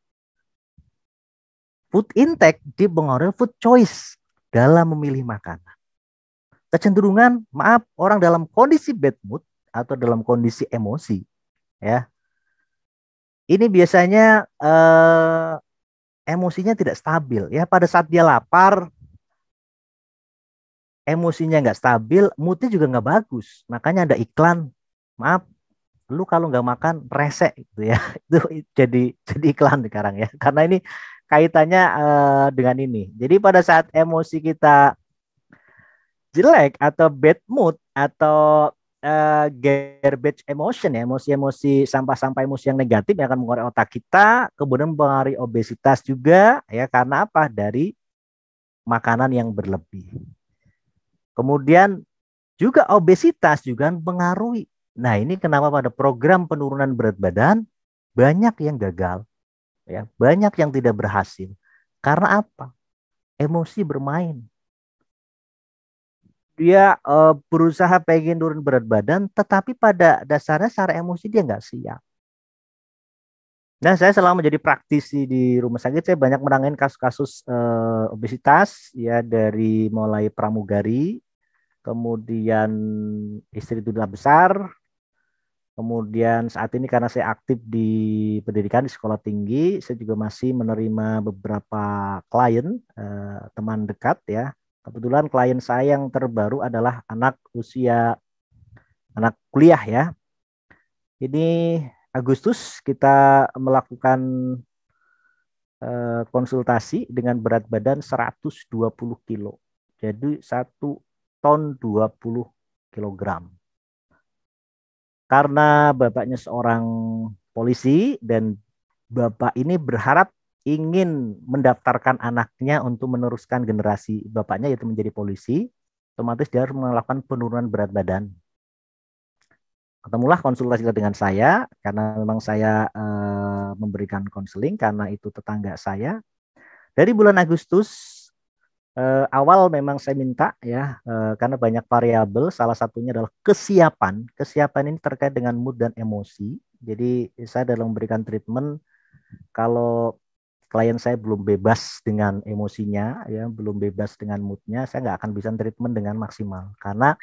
Speaker 2: Food intake dipengaruhi food choice dalam memilih makanan. Kecenderungan, maaf, orang dalam kondisi bad mood atau dalam kondisi emosi ya. Ini biasanya emosinya tidak stabil ya. Pada saat dia lapar, emosinya nggak stabil, moodnya juga nggak bagus. Makanya ada iklan, maaf, lu kalau nggak makan resek gitu ya. Itu jadi iklan sekarang ya. Karena ini kaitannya dengan ini. Jadi pada saat emosi kita jelek atau bad mood atau garbage emotion ya, emosi-emosi sampah-sampah emosi yang negatif yang akan mengoreksi otak kita, kemudian mempengaruhi obesitas juga ya, karena apa? Dari makanan yang berlebih. Kemudian juga obesitas juga mempengaruhi. Nah, ini kenapa pada program penurunan berat badan banyak yang gagal ya, banyak yang tidak berhasil. Karena apa? Emosi bermain. Dia berusaha pengen turun berat badan, tetapi pada dasarnya secara emosi dia nggak siap. Nah, saya selama menjadi praktisi di rumah sakit, saya banyak menangani kasus-kasus obesitas, ya, dari mulai pramugari, kemudian istri duta besar, kemudian saat ini karena saya aktif di pendidikan di sekolah tinggi, saya juga masih menerima beberapa klien, teman dekat ya. Kebetulan klien saya yang terbaru adalah anak kuliah ya. Ini Agustus kita melakukan konsultasi dengan berat badan 120 kilo. Jadi 1 ton 20 kilogram. Karena bapaknya seorang polisi dan bapak ini berharap ingin mendaftarkan anaknya untuk meneruskan generasi bapaknya yaitu menjadi polisi, otomatis dia harus melakukan penurunan berat badan. Ketemulah konsultasi dengan saya karena memang saya memberikan konseling karena itu tetangga saya. Dari bulan Agustus awal memang saya minta ya karena banyak variabel, salah satunya adalah kesiapan. Kesiapan ini terkait dengan mood dan emosi. Jadi saya dalam memberikan treatment, kalau klien saya belum bebas dengan emosinya, ya belum bebas dengan moodnya, saya nggak akan bisa treatment dengan maksimal karena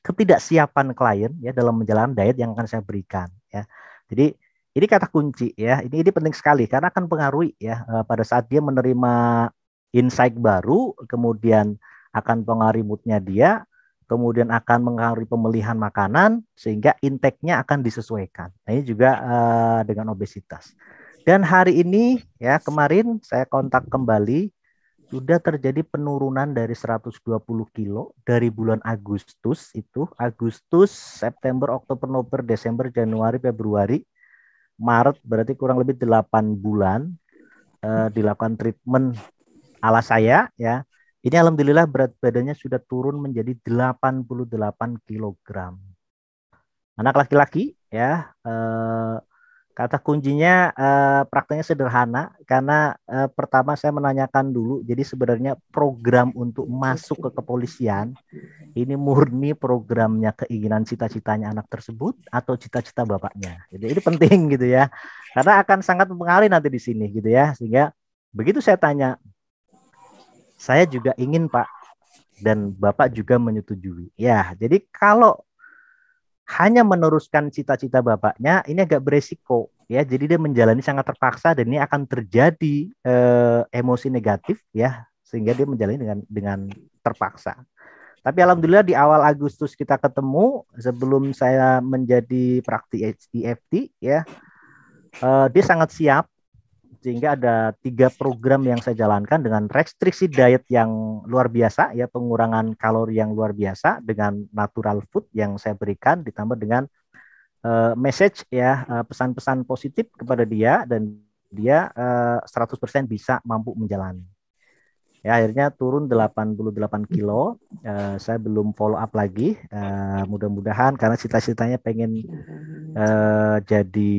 Speaker 2: ketidaksiapan klien ya dalam menjalankan diet yang akan saya berikan ya. Jadi ini kata kunci ya. Ini penting sekali karena akan pengaruhi ya pada saat dia menerima insight baru, kemudian akan pengaruhi moodnya dia, kemudian akan mengaruhi pemilihan makanan sehingga intake-nya akan disesuaikan. Nah, ini juga dengan obesitas. Dan hari ini ya kemarin saya kontak kembali sudah terjadi penurunan dari 120 kilo dari bulan Agustus itu, Agustus, September, Oktober, November, Desember, Januari, Februari, Maret, berarti kurang lebih 8 bulan dilakukan treatment ala saya ya. Ini alhamdulillah berat badannya sudah turun menjadi 88 kilogram. Anak laki-laki ya, kata kuncinya prakteknya sederhana karena pertama saya menanyakan dulu, jadi sebenarnya program untuk masuk ke kepolisian ini murni programnya keinginan cita-citanya anak tersebut atau cita-cita bapaknya. Jadi ini penting gitu ya, karena akan sangat mempengaruhi nanti di sini gitu ya. Sehingga begitu saya tanya, saya juga ingin Pak, dan Bapak juga menyetujui. Ya, jadi kalau hanya meneruskan cita-cita bapaknya, ini agak beresiko ya. Jadi dia menjalani sangat terpaksa dan ini akan terjadi emosi negatif ya, sehingga dia menjalani dengan terpaksa. Tapi alhamdulillah di awal Agustus kita ketemu sebelum saya menjadi praktik EFT ya, dia sangat siap. Sehingga ada 3 program yang saya jalankan dengan restriksi diet yang luar biasa ya, pengurangan kalori yang luar biasa dengan natural food yang saya berikan, ditambah dengan message ya, pesan-pesan positif kepada dia, dan dia 100% bisa mampu menjalani. Ya, akhirnya turun 88 kilo. Saya belum follow up lagi. Mudah-mudahan karena cita-citanya pengen jadi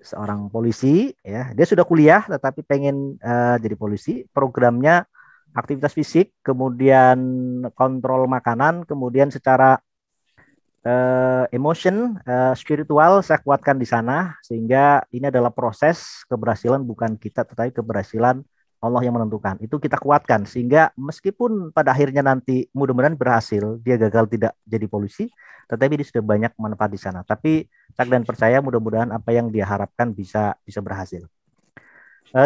Speaker 2: seorang polisi ya. Dia sudah kuliah tetapi pengen jadi polisi. Programnya aktivitas fisik, kemudian kontrol makanan, kemudian secara emotion, spiritual saya kuatkan di sana, sehingga ini adalah proses keberhasilan bukan kita tetapi keberhasilan Allah yang menentukan. Itu kita kuatkan sehingga meskipun pada akhirnya nanti mudah-mudahan berhasil, dia gagal tidak jadi polisi, tetapi dia sudah banyak manfaat di sana. Tapi saya dan percaya mudah-mudahan apa yang dia harapkan bisa berhasil.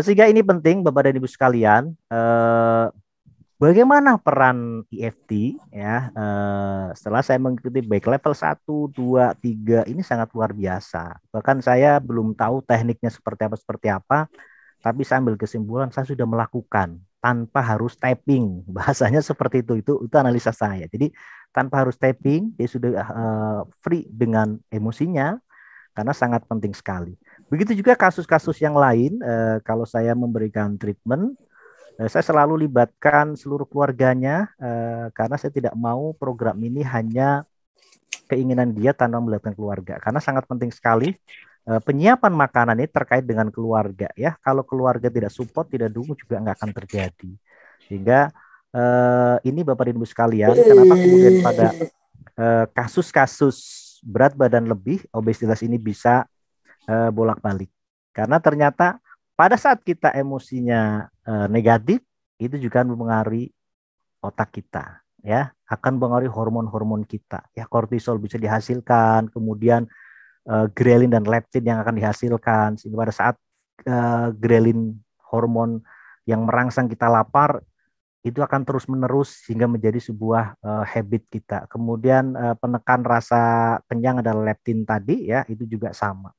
Speaker 2: Sehingga ini penting Bapak dan Ibu sekalian, bagaimana peran EFT ya, setelah saya mengikuti baik level 1, 2, 3 ini sangat luar biasa. Bahkan saya belum tahu tekniknya seperti apa, tapi saya ambil kesimpulan saya sudah melakukan tanpa harus typing. Bahasanya seperti itu analisa saya. Jadi tanpa harus typing, dia sudah free dengan emosinya, karena sangat penting sekali. Begitu juga kasus-kasus yang lain, kalau saya memberikan treatment, saya selalu libatkan seluruh keluarganya, karena saya tidak mau program ini hanya keinginan dia tanpa melibatkan keluarga, karena sangat penting sekali. Penyiapan makanan ini terkait dengan keluarga ya. Kalau keluarga tidak support, tidak dukung, juga nggak akan terjadi. Sehingga ini Bapak dan Ibu sekalian, kenapa kemudian pada kasus-kasus berat badan lebih, obesitas ini bisa bolak-balik. Karena ternyata pada saat kita emosinya negatif, itu juga mempengaruhi otak kita ya, akan mempengaruhi hormon-hormon kita ya. Kortisol bisa dihasilkan, kemudian grelin dan leptin yang akan dihasilkan, sehingga pada saat grelin, hormon yang merangsang kita lapar, itu akan terus menerus sehingga menjadi sebuah habit kita. Kemudian penekan rasa kenyang adalah leptin tadi ya, itu juga sama.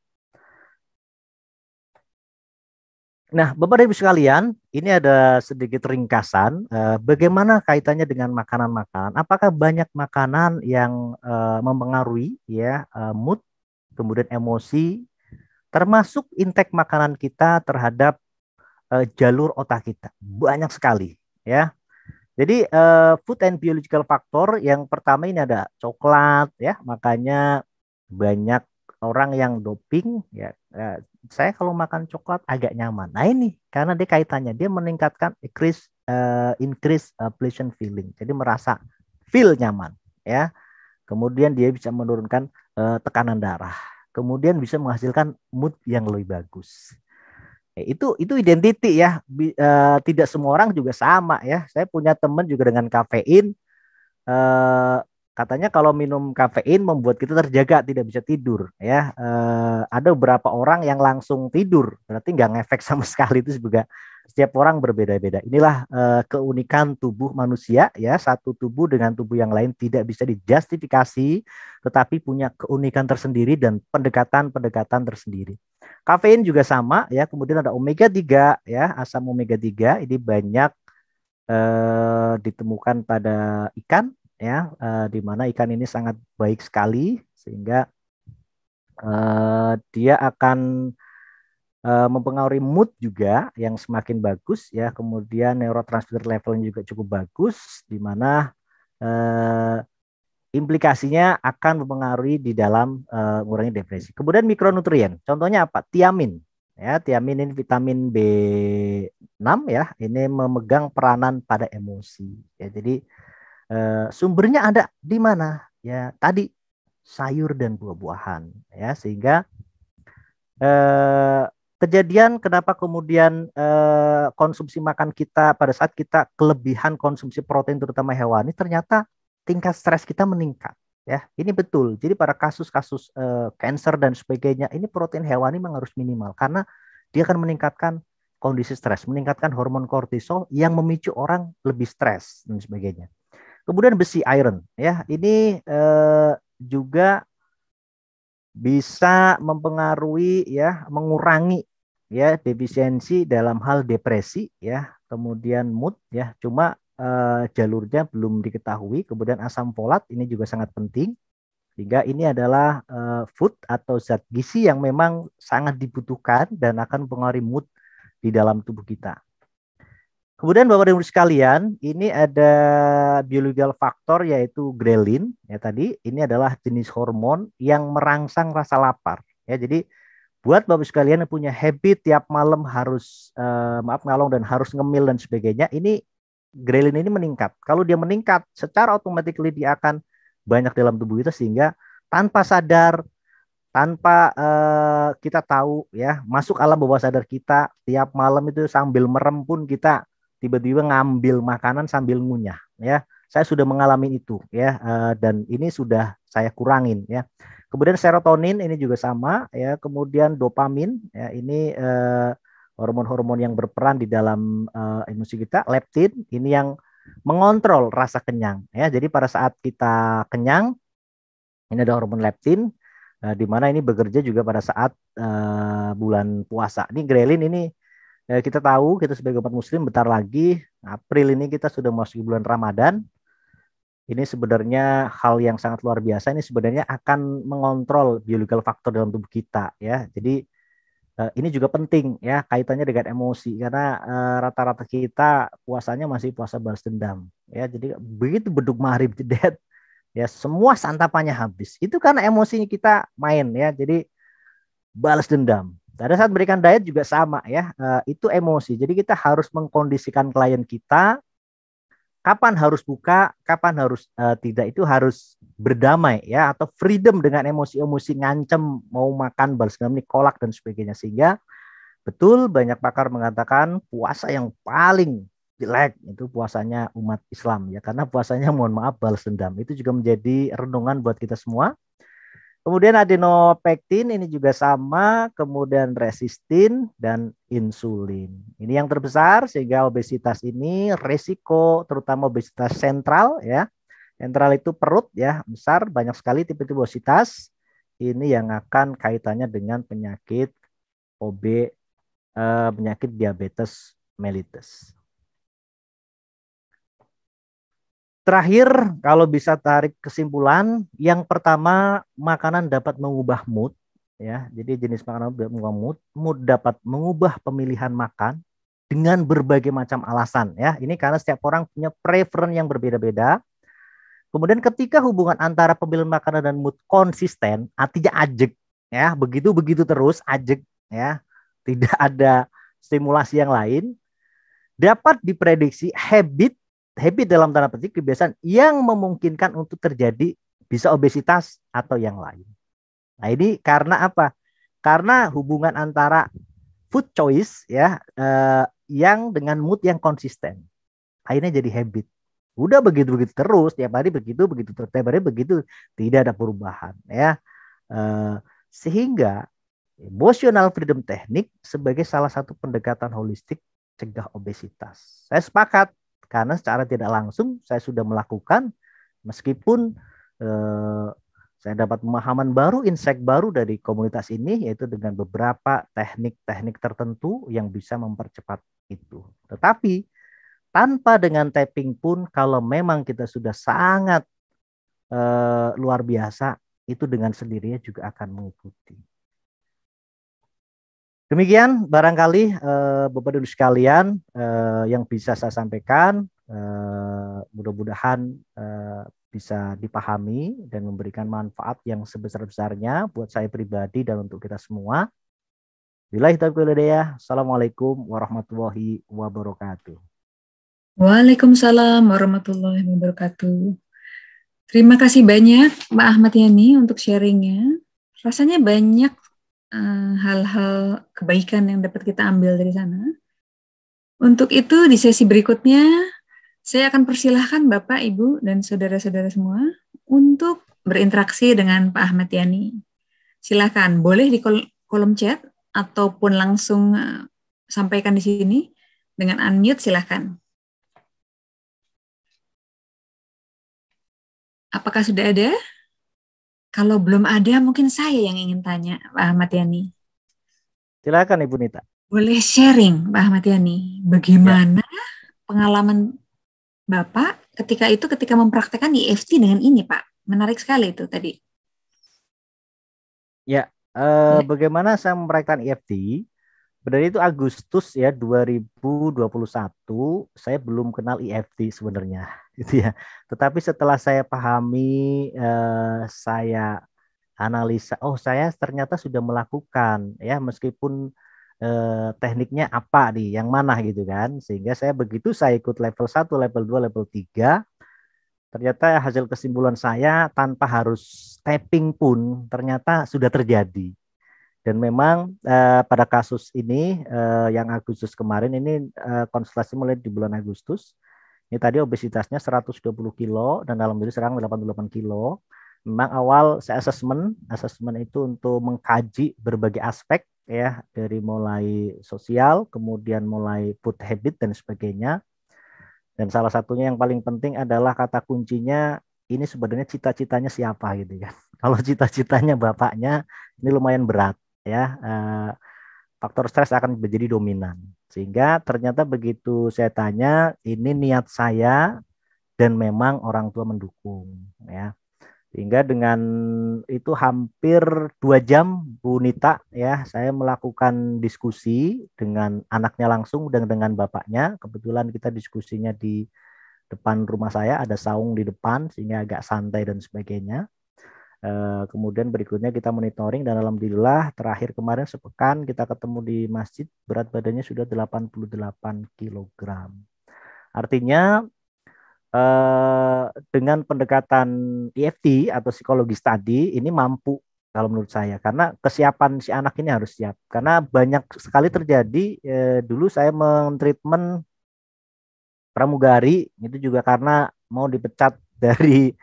Speaker 2: Nah, Bapak dan Ibu sekalian, ini ada sedikit ringkasan bagaimana kaitannya dengan makanan-makanan. Apakah banyak makanan yang mempengaruhi ya mood, kemudian emosi, termasuk intake makanan kita terhadap jalur otak kita. Banyak sekali ya. Jadi food and biological factor yang pertama ini ada coklat ya, makanya banyak orang yang doping ya. Saya kalau makan coklat agak nyaman. Nah ini karena dia kaitannya, dia meningkatkan increase pleasure feeling. Jadi merasa feel nyaman ya. Kemudian dia bisa menurunkan tekanan darah. Kemudian bisa menghasilkan mood yang lebih bagus. Itu identity ya. Tidak semua orang juga sama ya. Saya punya teman juga dengan kafein. Katanya kalau minum kafein membuat kita terjaga, tidak bisa tidur ya. Ada beberapa orang yang langsung tidur, berarti nggak ngefek sama sekali. Itu juga setiap orang berbeda-beda. Inilah keunikan tubuh manusia ya. Satu tubuh dengan tubuh yang lain tidak bisa dijustifikasi, tetapi punya keunikan tersendiri dan pendekatan-pendekatan tersendiri. Kafein juga sama ya. Kemudian ada omega 3 ya, asam omega 3 ini banyak ditemukan pada ikan ya, di mana ikan ini sangat baik sekali sehingga dia akan mempengaruhi mood juga yang semakin bagus ya. Kemudian neurotransmitter levelnya juga cukup bagus, di mana implikasinya akan mempengaruhi di dalam mengurangi depresi. Kemudian mikronutrien, contohnya apa? Tiamin. Ya, tiamin ini vitamin B6 ya, ini memegang peranan pada emosi. Ya, jadi sumbernya ada di mana? Ya, tadi sayur dan buah-buahan ya, sehingga kejadian kenapa kemudian konsumsi makan kita pada saat kita kelebihan konsumsi protein terutama hewani, ternyata tingkat stres kita meningkat ya. Ini betul. Jadi pada kasus-kasus cancer dan sebagainya, ini protein hewani memang harus minimal karena dia akan meningkatkan kondisi stres, meningkatkan hormon kortisol yang memicu orang lebih stres dan sebagainya. Kemudian besi, iron ya, ini juga bisa mempengaruhi ya, mengurangi ya defisiensi dalam hal depresi ya, kemudian mood ya, cuma jalurnya belum diketahui. Kemudian asam folat ini juga sangat penting, sehingga ini adalah food atau zat gizi yang memang sangat dibutuhkan dan akan mempengaruhi mood di dalam tubuh kita. Kemudian Bapak dan Ibu sekalian, ini ada biological factor yaitu grelin ya, tadi ini adalah jenis hormon yang merangsang rasa lapar ya. Jadi buat Bapak sekalian yang punya habit tiap malam harus ngalong dan harus ngemil dan sebagainya, ini grelin ini meningkat. Kalau dia meningkat, secara automatically dia akan banyak dalam tubuh kita, sehingga tanpa sadar, tanpa kita tahu ya, masuk alam bawah sadar kita, tiap malam itu sambil merem pun kita tiba-tiba ngambil makanan sambil ngunyah ya. Saya sudah mengalami itu ya, dan ini sudah saya kurangin ya. Kemudian serotonin ini juga sama ya. Kemudian dopamin ya, ini hormon-hormon yang berperan di dalam emosi kita. Leptin ini yang mengontrol rasa kenyang ya. Jadi pada saat kita kenyang, ini ada hormon leptin, di mana ini bekerja juga pada saat bulan puasa. Ini grelin ini kita tahu, kita sebagai umat muslim bentar lagi April ini kita sudah masuk bulan Ramadan. Ini sebenarnya hal yang sangat luar biasa. Ini sebenarnya akan mengontrol biological factor dalam tubuh kita ya. Jadi ini juga penting ya, kaitannya dengan emosi, karena rata-rata kita puasanya masih puasa balas dendam ya. Jadi begitu beduk maghrib jedet ya, semua santapannya habis. Itu karena emosinya kita main ya. Jadi balas dendam. Pada saat berikan diet juga sama ya, itu emosi. Jadi kita harus mengkondisikan klien kita kapan harus buka, kapan harus tidak, itu harus berdamai ya, atau freedom dengan emosi-emosi ngancem mau makan, balas dendam, kolak dan sebagainya. Sehingga betul banyak pakar mengatakan puasa yang paling jelek itu puasanya umat Islam ya, karena puasanya mohon maaf balas dendam. Itu juga menjadi renungan buat kita semua. Kemudian adenopektin ini juga sama, kemudian resistin dan insulin. Ini yang terbesar, sehingga obesitas ini resiko terutama obesitas sentral ya. Sentral itu perut ya, besar, banyak sekali tipe-tipe obesitas. Ini yang akan kaitannya dengan penyakit penyakit diabetes mellitus. Terakhir, kalau bisa tarik kesimpulan, yang pertama, makanan dapat mengubah mood ya. Jadi jenis makanan dapat mengubah mood dapat mengubah pemilihan makan dengan berbagai macam alasan ya. Ini karena setiap orang punya preference yang berbeda-beda. Kemudian ketika hubungan antara pemilihan makanan dan mood konsisten, artinya ajeg ya, begitu-begitu terus ajeg ya, tidak ada stimulasi yang lain, dapat diprediksi habit dalam tanda petik kebiasaan yang memungkinkan untuk terjadi bisa obesitas atau yang lain. Nah ini karena apa? Karena hubungan antara food choice ya yang dengan mood yang konsisten. Akhirnya jadi habit. Udah begitu-begitu terus, tiap hari begitu terus, tiap hari begitu, tidak ada perubahan ya. Sehingga emotional freedom technique sebagai salah satu pendekatan holistik cegah obesitas. Saya sepakat. Karena secara tidak langsung saya sudah melakukan, meskipun Saya dapat pemahaman baru, insight baru dari komunitas ini, yaitu dengan beberapa teknik-teknik tertentu yang bisa mempercepat itu. Tetapi tanpa dengan tapping pun, kalau memang kita sudah sangat luar biasa, itu dengan sendirinya juga akan mengikuti. Demikian barangkali Bapak Ibu sekalian yang bisa saya sampaikan, mudah-mudahan bisa dipahami dan memberikan manfaat yang sebesar-besarnya buat saya pribadi dan untuk kita semua. Billahi taufiq wal hidayah. Assalamualaikum warahmatullahi wabarakatuh.
Speaker 1: Waalaikumsalam warahmatullahi wabarakatuh. Terima kasih banyak Pak Ahmad Yani untuk sharingnya. Rasanya banyak hal-hal kebaikan yang dapat kita ambil dari sana. Untuk itu di sesi berikutnya saya akan persilahkan Bapak, Ibu, dan saudara-saudara semua untuk berinteraksi dengan Pak Ahmad Yani. Silakan, boleh di kolom chat ataupun langsung sampaikan di sini dengan unmute, silakan. Apakah sudah ada? Kalau belum ada, mungkin saya yang ingin tanya, Pak Ahmad Yani.
Speaker 2: Silakan Ibu Nita.
Speaker 1: Boleh sharing, Pak Ahmad Yani, bagaimana pengalaman Bapak ketika mempraktekkan EFT dengan ini, Pak? Menarik sekali itu tadi.
Speaker 2: Ya, bagaimana saya mempraktekkan EFT? Sebenarnya itu Agustus ya 2021, saya belum kenal EFT sebenarnya, gitu ya. Tetapi setelah saya pahami, saya analisa, oh saya ternyata sudah melakukan ya, meskipun tekniknya apa nih, yang mana gitu kan. Sehingga saya begitu saya ikut level 1, level 2, level 3, ternyata hasil kesimpulan saya tanpa harus tapping pun ternyata sudah terjadi. Dan memang pada kasus ini yang Agustus kemarin ini konsultasi mulai di bulan Agustus. Ini tadi obesitasnya 120 kilo dan alhamdulillah sekarang 88 kilo. Memang awal saya asesmen itu untuk mengkaji berbagai aspek ya, dari mulai sosial, kemudian mulai food habit dan sebagainya. Dan salah satunya yang paling penting adalah kata kuncinya ini sebenarnya cita-citanya siapa gitu ya. Kalau cita-citanya bapaknya ini lumayan berat ya, faktor stres akan menjadi dominan. Sehingga ternyata begitu saya tanya, ini niat saya dan memang orang tua mendukung ya. Sehingga dengan itu hampir 2 jam Bu Nita ya, saya melakukan diskusi dengan anaknya langsung dan dengan bapaknya. Kebetulan kita diskusinya di depan rumah saya, ada saung di depan sehingga agak santai dan sebagainya. Kemudian berikutnya kita monitoring dan alhamdulillah terakhir kemarin sepekan kita ketemu di masjid, berat badannya sudah 88 kg. Artinya dengan pendekatan EFT atau psikologis tadi ini mampu kalau menurut saya, karena kesiapan si anak ini harus siap. Karena banyak sekali terjadi, dulu saya mentreatment pramugari itu juga karena mau dipecat dari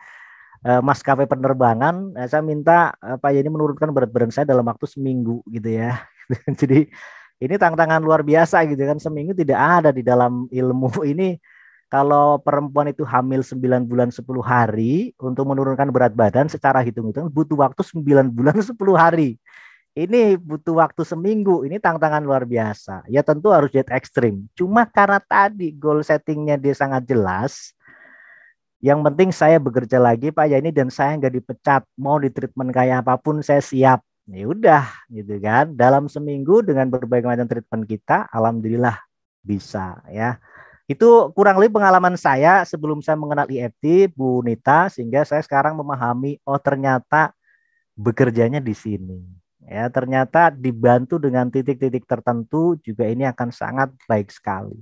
Speaker 2: maskapai penerbangan, saya minta Pak Yani menurunkan berat badan saya dalam waktu seminggu gitu ya. Jadi ini tantangan luar biasa gitu kan, seminggu tidak ada di dalam ilmu ini. Kalau perempuan itu hamil 9 bulan 10 hari untuk menurunkan berat badan secara hitung-hitung butuh waktu 9 bulan 10 hari. Ini butuh waktu seminggu, ini tantangan luar biasa. Ya tentu harus diet ekstrim. Cuma karena tadi goal settingnya dia sangat jelas, yang penting saya bekerja lagi Pak Yani dan saya nggak dipecat, mau di treatment kayak apapun saya siap. Ya udah gitu kan. Dalam seminggu dengan berbagai macam treatment kita, alhamdulillah bisa ya. Itu kurang lebih pengalaman saya sebelum saya mengenal EFT Bu Nita, sehingga saya sekarang memahami oh ternyata bekerjanya di sini. Ya, ternyata dibantu dengan titik-titik tertentu juga ini akan sangat baik sekali.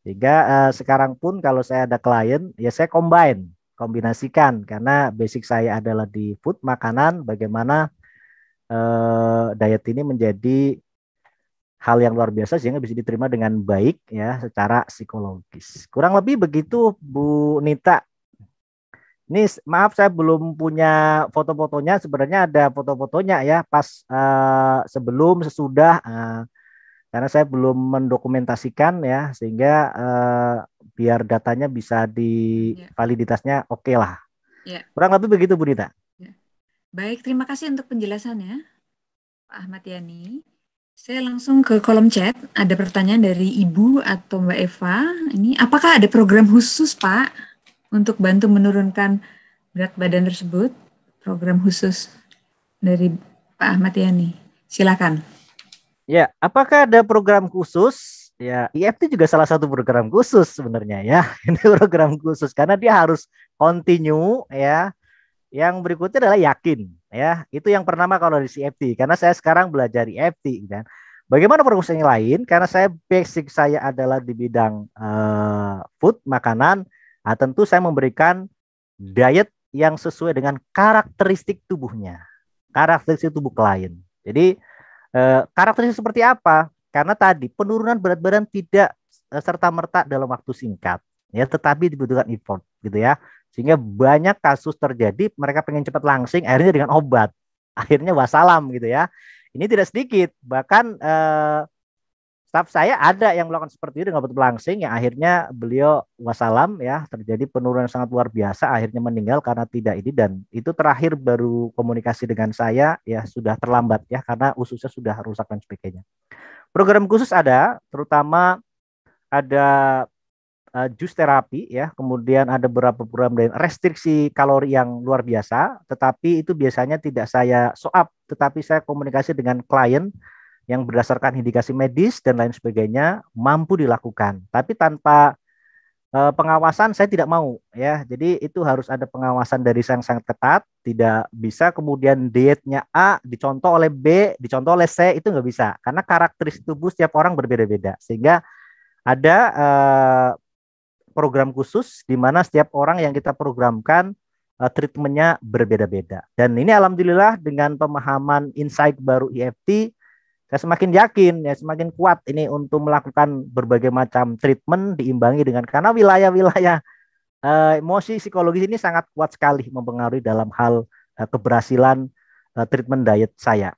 Speaker 2: Sehingga sekarang pun kalau saya ada klien, ya saya kombinasikan karena basic saya adalah di food makanan, bagaimana diet ini menjadi hal yang luar biasa sehingga bisa diterima dengan baik ya secara psikologis. Kurang lebih begitu Bu Nita. Ini maaf saya belum punya foto-fotonya, sebenarnya ada foto-fotonya ya pas sebelum sesudah. Karena saya belum mendokumentasikan ya, sehingga biar datanya bisa di validitasnya oke lah.
Speaker 1: Yeah.
Speaker 2: Kurang lebih begitu Bu Nita.
Speaker 1: Baik, terima kasih untuk penjelasannya, Pak Ahmad Yani. Saya langsung ke kolom chat. Ada pertanyaan dari Ibu atau Mbak Eva. Ini, apakah ada program khusus, Pak, untuk bantu menurunkan berat badan tersebut? Program khusus dari Pak Ahmad Yani. Silakan.
Speaker 2: Ya, apakah ada program khusus? Ya, IFT juga salah satu program khusus sebenarnya ya. Ini program khusus karena dia harus continue ya. Yang berikutnya adalah yakin ya. Itu yang pertama kalau di CFT karena saya sekarang belajar IFT kan. Bagaimana program yang lain? Karena saya basic saya adalah di bidang food, makanan. Nah, tentu saya memberikan diet yang sesuai dengan karakteristik tubuhnya. Karakteristik tubuh klien. Jadi karakteristik seperti apa? Karena tadi penurunan berat badan tidak serta-merta dalam waktu singkat, ya, tetapi dibutuhkan effort, gitu ya. Sehingga banyak kasus terjadi mereka pengen cepat langsing, akhirnya dengan obat, akhirnya wassalam, gitu ya. Ini tidak sedikit, bahkan staff saya ada yang melakukan seperti itu dengan obat langsing, yang akhirnya beliau wassalam, ya, terjadi penurunan sangat luar biasa, akhirnya meninggal karena tidak ini, dan itu terakhir baru komunikasi dengan saya, ya sudah terlambat ya karena ususnya sudah rusak dan sebagainya. Program khusus ada, terutama ada jus terapi ya, kemudian ada beberapa program dan restriksi kalori yang luar biasa, tetapi itu biasanya tidak saya show-up, tetapi saya komunikasi dengan klien yang berdasarkan indikasi medis dan lain sebagainya mampu dilakukan. Tapi tanpa pengawasan saya tidak mau ya. Jadi itu harus ada pengawasan dari yang sangat ketat. Tidak bisa kemudian dietnya A dicontoh oleh B, dicontoh oleh C, itu nggak bisa. Karena karakteristik tubuh setiap orang berbeda-beda. Sehingga ada program khusus di mana setiap orang yang kita programkan treatmentnya berbeda-beda. Dan ini alhamdulillah dengan pemahaman insight baru IFT, saya semakin yakin, ya semakin kuat ini untuk melakukan berbagai macam treatment diimbangi dengan, karena wilayah-wilayah emosi psikologis ini sangat kuat sekali mempengaruhi dalam hal keberhasilan treatment diet saya.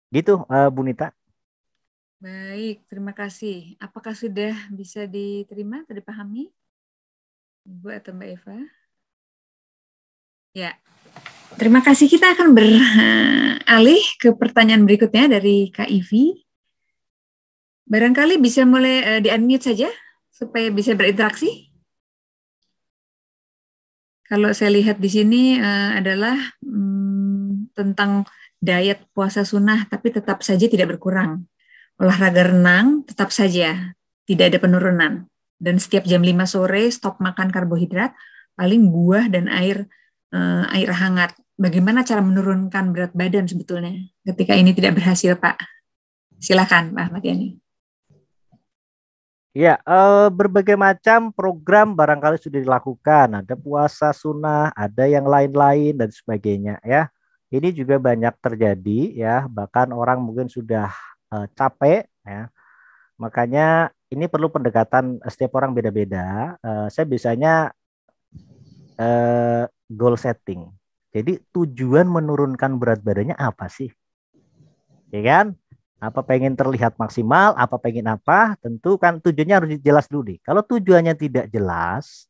Speaker 2: Gitu, Bu Nita.
Speaker 1: Baik, terima kasih. Apakah sudah bisa diterima atau dipahami, Ibu atau Mbak Eva? Ya, terima kasih. Kita akan beralih ke pertanyaan berikutnya dari Kak Ivi. Barangkali bisa mulai di-unmute saja supaya bisa berinteraksi. Kalau saya lihat di sini adalah tentang diet puasa sunnah, tapi tetap saja tidak berkurang. Olahraga renang tetap saja tidak ada penurunan. Dan setiap jam 5 sore stop makan karbohidrat, paling buah dan air hangat. Bagaimana cara menurunkan berat badan sebetulnya ketika ini tidak berhasil, Pak? Silakan, Pak Ahmad Yani.
Speaker 2: Ya, berbagai macam program barangkali sudah dilakukan. Ada puasa sunnah, ada yang lain-lain dan sebagainya ya. Ini juga banyak terjadi ya, bahkan orang mungkin sudah capek ya. Makanya ini perlu pendekatan, setiap orang beda-beda. Saya biasanya goal setting. Jadi tujuan menurunkan berat badannya apa sih? Ya kan? Apa pengen terlihat maksimal, apa pengen apa, tentu kan tujuannya harus jelas dulu nih. Kalau tujuannya tidak jelas,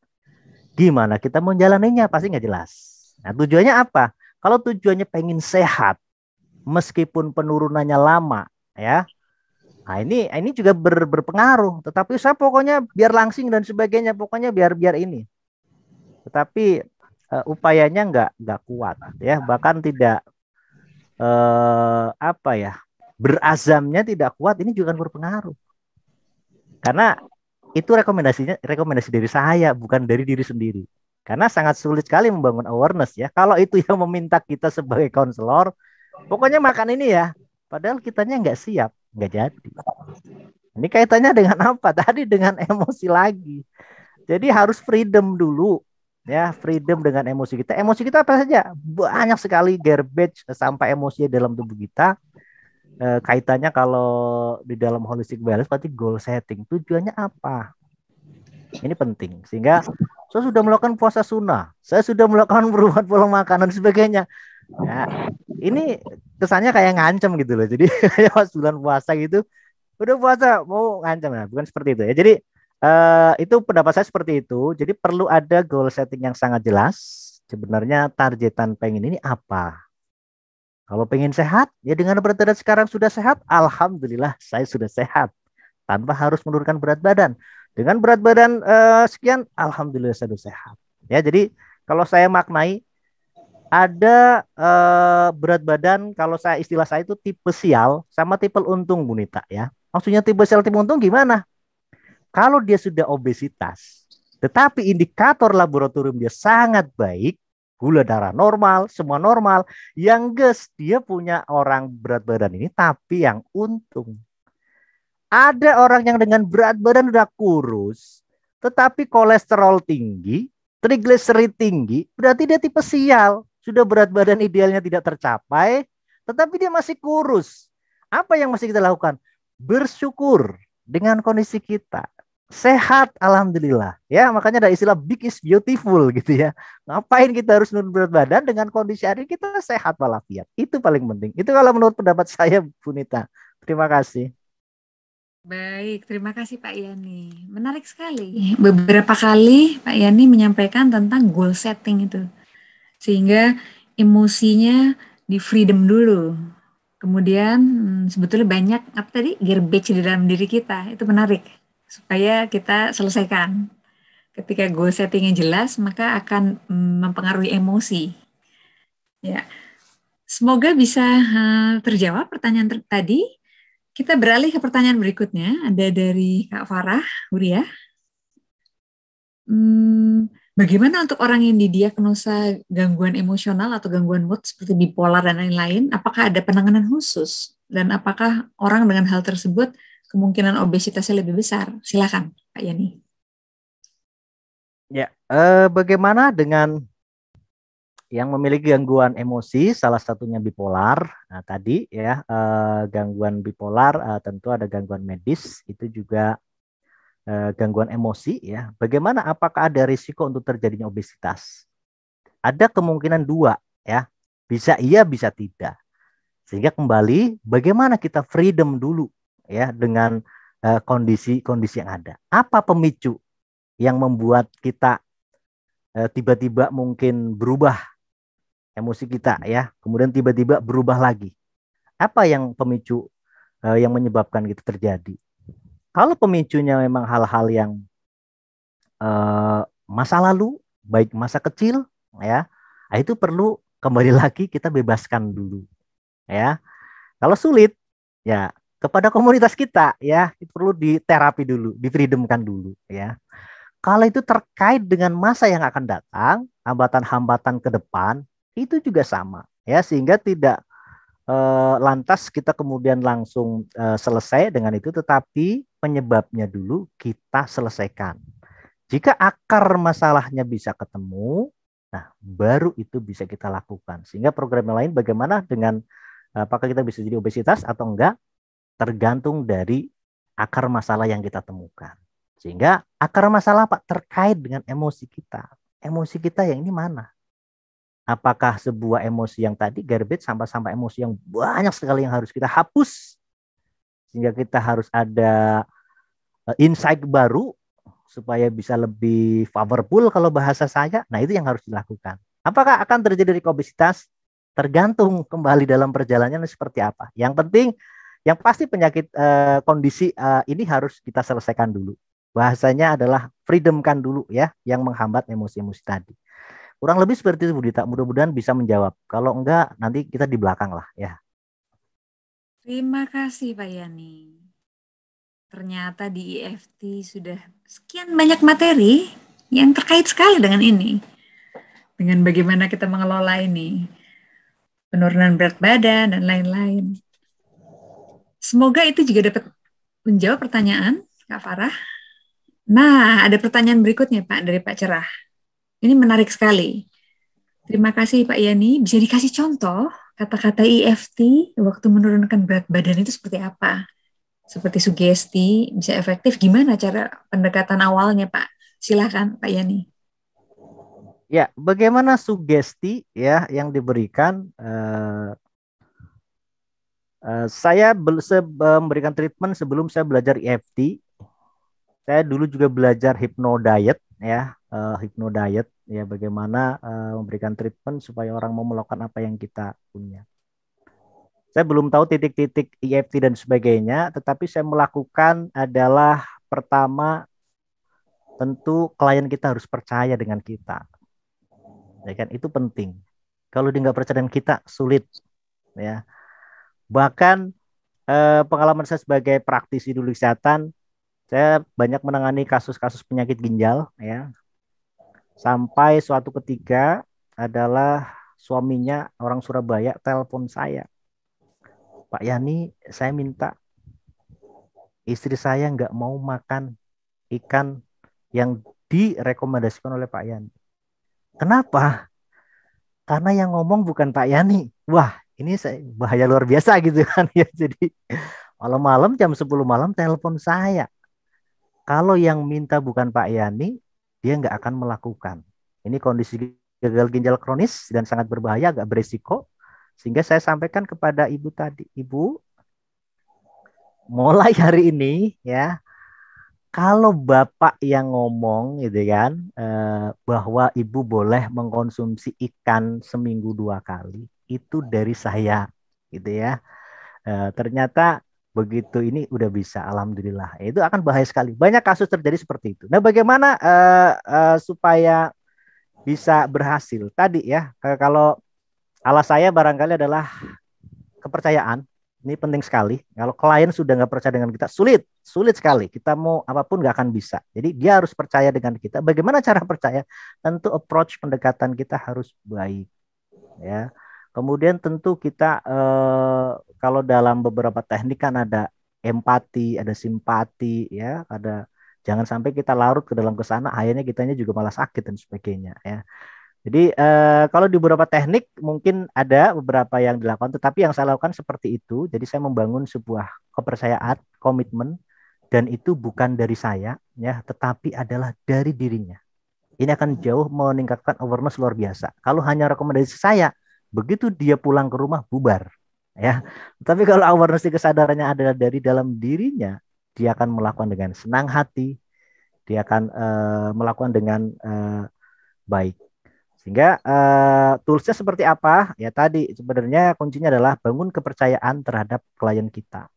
Speaker 2: gimana kita mau jalaninya? Pasti nggak jelas. Nah, tujuannya apa? Kalau tujuannya pengen sehat, meskipun penurunannya lama, ya. Nah, ini juga berpengaruh. Tetapi saya pokoknya biar langsing dan sebagainya, pokoknya biar ini. Tetapi upayanya nggak kuat, ya. Bahkan tidak apa ya? Berazamnya tidak kuat, ini juga berpengaruh. Karena itu rekomendasi dari saya, bukan dari diri sendiri. Karena sangat sulit sekali membangun awareness ya. Kalau itu yang meminta kita sebagai konselor, pokoknya makan ini ya. Padahal kitanya nggak siap, nggak jadi. Ini kaitannya dengan apa? Tadi dengan emosi lagi. Jadi harus freedom dulu. Ya, freedom dengan emosi kita. Emosi kita apa saja? Banyak sekali garbage sampai emosi dalam tubuh kita. Kaitannya kalau di dalam holistic balance berarti goal setting, tujuannya apa, ini penting. Sehingga saya sudah melakukan puasa sunnah, saya sudah melakukan perubahan pola makan dan sebagainya ya, ini kesannya kayak ngancem gitu loh. Jadi kayak pas bulan puasa gitu, udah puasa mau ngancem, nah bukan seperti itu ya. Jadi itu pendapat saya seperti itu. Jadi perlu ada goal setting yang sangat jelas, sebenarnya targetan pengen ini apa Kalau pengen sehat, ya dengan berat badan sekarang sudah sehat, alhamdulillah saya sudah sehat tanpa harus menurunkan berat badan. Dengan berat badan sekian, alhamdulillah saya sudah sehat. Ya, jadi kalau saya maknai ada berat badan, kalau saya istilah saya itu tipe sial sama tipe untung, Bu Nita ya. Maksudnya tipe sial tipe untung gimana? Kalau dia sudah obesitas, tetapi indikator laboratorium dia sangat baik, gula darah normal, semua normal, yang dia punya orang berat badan ini tapi yang untung. Ada orang yang dengan berat badan udah kurus, tetapi kolesterol tinggi, trigliserid tinggi, berarti dia tipe sial. Sudah berat badan idealnya tidak tercapai, tetapi dia masih kurus. Apa yang masih kita lakukan? Bersyukur dengan kondisi kita. Sehat, alhamdulillah. Ya, makanya ada istilah big is beautiful gitu ya. Ngapain kita harus nurun berat badan dengan kondisi hari kita sehat walafiat. Itu paling penting. Itu kalau menurut pendapat saya, Bu Nita. Terima kasih.
Speaker 1: Baik, terima kasih Pak Yani. Menarik sekali. Beberapa kali Pak Yani menyampaikan tentang goal setting itu. Sehingga emosinya di freedom dulu. Kemudian sebetulnya banyak apa tadi garbage di dalam diri kita. Itu menarik supaya kita selesaikan. Ketika goal settingnya jelas, maka akan mempengaruhi emosi. Ya, semoga bisa terjawab pertanyaan tadi. Kita beralih ke pertanyaan berikutnya. Ada dari Kak Farah, Huria. Bagaimana untuk orang yang didiagnosa gangguan emosional atau gangguan mood seperti bipolar dan lain-lain? Apakah ada penanganan khusus? Dan apakah orang dengan hal tersebut kemungkinan obesitasnya lebih besar? Silakan, Pak Yani.
Speaker 2: Ya, bagaimana dengan yang memiliki gangguan emosi, salah satunya bipolar. Nah, tadi ya gangguan bipolar tentu ada gangguan medis, itu juga gangguan emosi ya. Bagaimana apakah ada risiko untuk terjadinya obesitas? Ada kemungkinan dua ya. Bisa iya, bisa tidak. Sehingga kembali bagaimana kita freedom dulu ya dengan kondisi-kondisi yang ada. Apa pemicu yang membuat kita tiba-tiba mungkin berubah emosi kita ya, kemudian tiba-tiba berubah lagi. Apa yang pemicu yang menyebabkan itu terjadi? Kalau pemicunya memang hal-hal yang masa lalu, baik masa kecil ya, itu perlu kembali lagi kita bebaskan dulu ya. Kalau sulit ya kepada komunitas kita ya, itu perlu diterapi dulu, di-freedomkan dulu ya. Kalau itu terkait dengan masa yang akan datang, hambatan-hambatan ke depan, itu juga sama ya, sehingga tidak lantas kita kemudian langsung selesai dengan itu, tetapi penyebabnya dulu kita selesaikan. Jika akar masalahnya bisa ketemu, nah baru itu bisa kita lakukan. Sehingga program yang lain bagaimana dengan apakah kita bisa jadi obesitas atau enggak, tergantung dari akar masalah yang kita temukan. Sehingga akar masalah Pak terkait dengan emosi kita. Emosi kita yang ini mana? Apakah sebuah emosi yang tadi garbage, sampah-sampah emosi yang banyak sekali yang harus kita hapus, sehingga kita harus ada insight baru supaya bisa lebih favorable kalau bahasa saya. Nah, itu yang harus dilakukan. Apakah akan terjadi obesitas? Tergantung kembali dalam perjalanannya seperti apa. Yang penting, yang pasti penyakit kondisi ini harus kita selesaikan dulu. Bahasanya adalah freedomkan dulu ya, yang menghambat emosi-emosi tadi. Kurang lebih seperti itu, Bu Dita. Mudah-mudahan bisa menjawab. Kalau enggak, nanti kita di belakang lah ya.
Speaker 1: Terima kasih Pak Yani. Ternyata di EFT sudah sekian banyak materi yang terkait sekali dengan ini. Dengan bagaimana kita mengelola ini. Penurunan berat badan dan lain-lain. Semoga itu juga dapat menjawab pertanyaan Kak Farah. Nah, ada pertanyaan berikutnya Pak dari Pak Cerah. Ini menarik sekali. Terima kasih Pak Yani. Bisa dikasih contoh kata-kata EFT waktu menurunkan berat badan itu seperti apa? Seperti sugesti, bisa efektif. Gimana cara pendekatan awalnya Pak? Silakan Pak Yani.
Speaker 2: Ya, bagaimana sugesti ya yang diberikan? Saya memberikan treatment sebelum saya belajar EFT. Saya dulu juga belajar hypnodiet ya, hypnodiet ya, bagaimana memberikan treatment supaya orang mau melakukan apa yang kita punya. Saya belum tahu titik-titik EFT dan sebagainya, tetapi saya melakukan adalah pertama tentu klien kita harus percaya dengan kita. Ya kan, itu penting. Kalau dia nggak percaya dengan kita, sulit. Ya. Bahkan pengalaman saya sebagai praktisi dulu kesehatan, saya banyak menangani kasus-kasus penyakit ginjal, ya. Sampai suatu ketika adalah suaminya orang Surabaya telepon saya, Pak Yani, saya minta istri saya nggak mau makan ikan yang direkomendasikan oleh Pak Yani. Kenapa? Karena yang ngomong bukan Pak Yani. Wah, ini bahaya luar biasa gitu kan ya. Jadi malam-malam jam 10 malam telepon saya. Kalau yang minta bukan Pak Yani, dia nggak akan melakukan. Ini kondisi gagal ginjal kronis dan sangat berbahaya, agak berisiko. Sehingga saya sampaikan kepada ibu tadi, Ibu, mulai hari ini ya, kalau Bapak yang ngomong gitu kan, bahwa Ibu boleh mengkonsumsi ikan seminggu 2 kali, itu dari saya gitu ya. Ternyata begitu ini udah bisa, alhamdulillah. Itu akan bahaya sekali. Banyak kasus terjadi seperti itu. Nah, bagaimana supaya bisa berhasil? Tadi ya, kalau alas saya barangkali adalah kepercayaan. Ini penting sekali. Kalau klien sudah nggak percaya dengan kita, sulit sekali. Kita mau apapun nggak akan bisa. Jadi dia harus percaya dengan kita. Bagaimana cara percaya? Tentu approach pendekatan kita harus baik, ya. Kemudian tentu kita kalau dalam beberapa teknik kan ada empati, ada simpati, ya, ada, jangan sampai kita larut ke dalam kesana, akhirnya kitanya juga malah sakit dan sebagainya, ya. Jadi kalau di beberapa teknik mungkin ada beberapa yang dilakukan, tetapi yang saya lakukan seperti itu. Jadi saya membangun sebuah kepercayaan, komitmen, dan itu bukan dari saya, ya, tetapi adalah dari dirinya. Ini akan jauh meningkatkan awareness luar biasa. Kalau hanya rekomendasi saya, begitu dia pulang ke rumah bubar, ya. Tapi kalau awareness kesadarannya adalah dari dalam dirinya, dia akan melakukan dengan senang hati, dia akan melakukan dengan baik. Sehingga toolsnya seperti apa? Ya tadi sebenarnya kuncinya adalah bangun kepercayaan terhadap klien kita.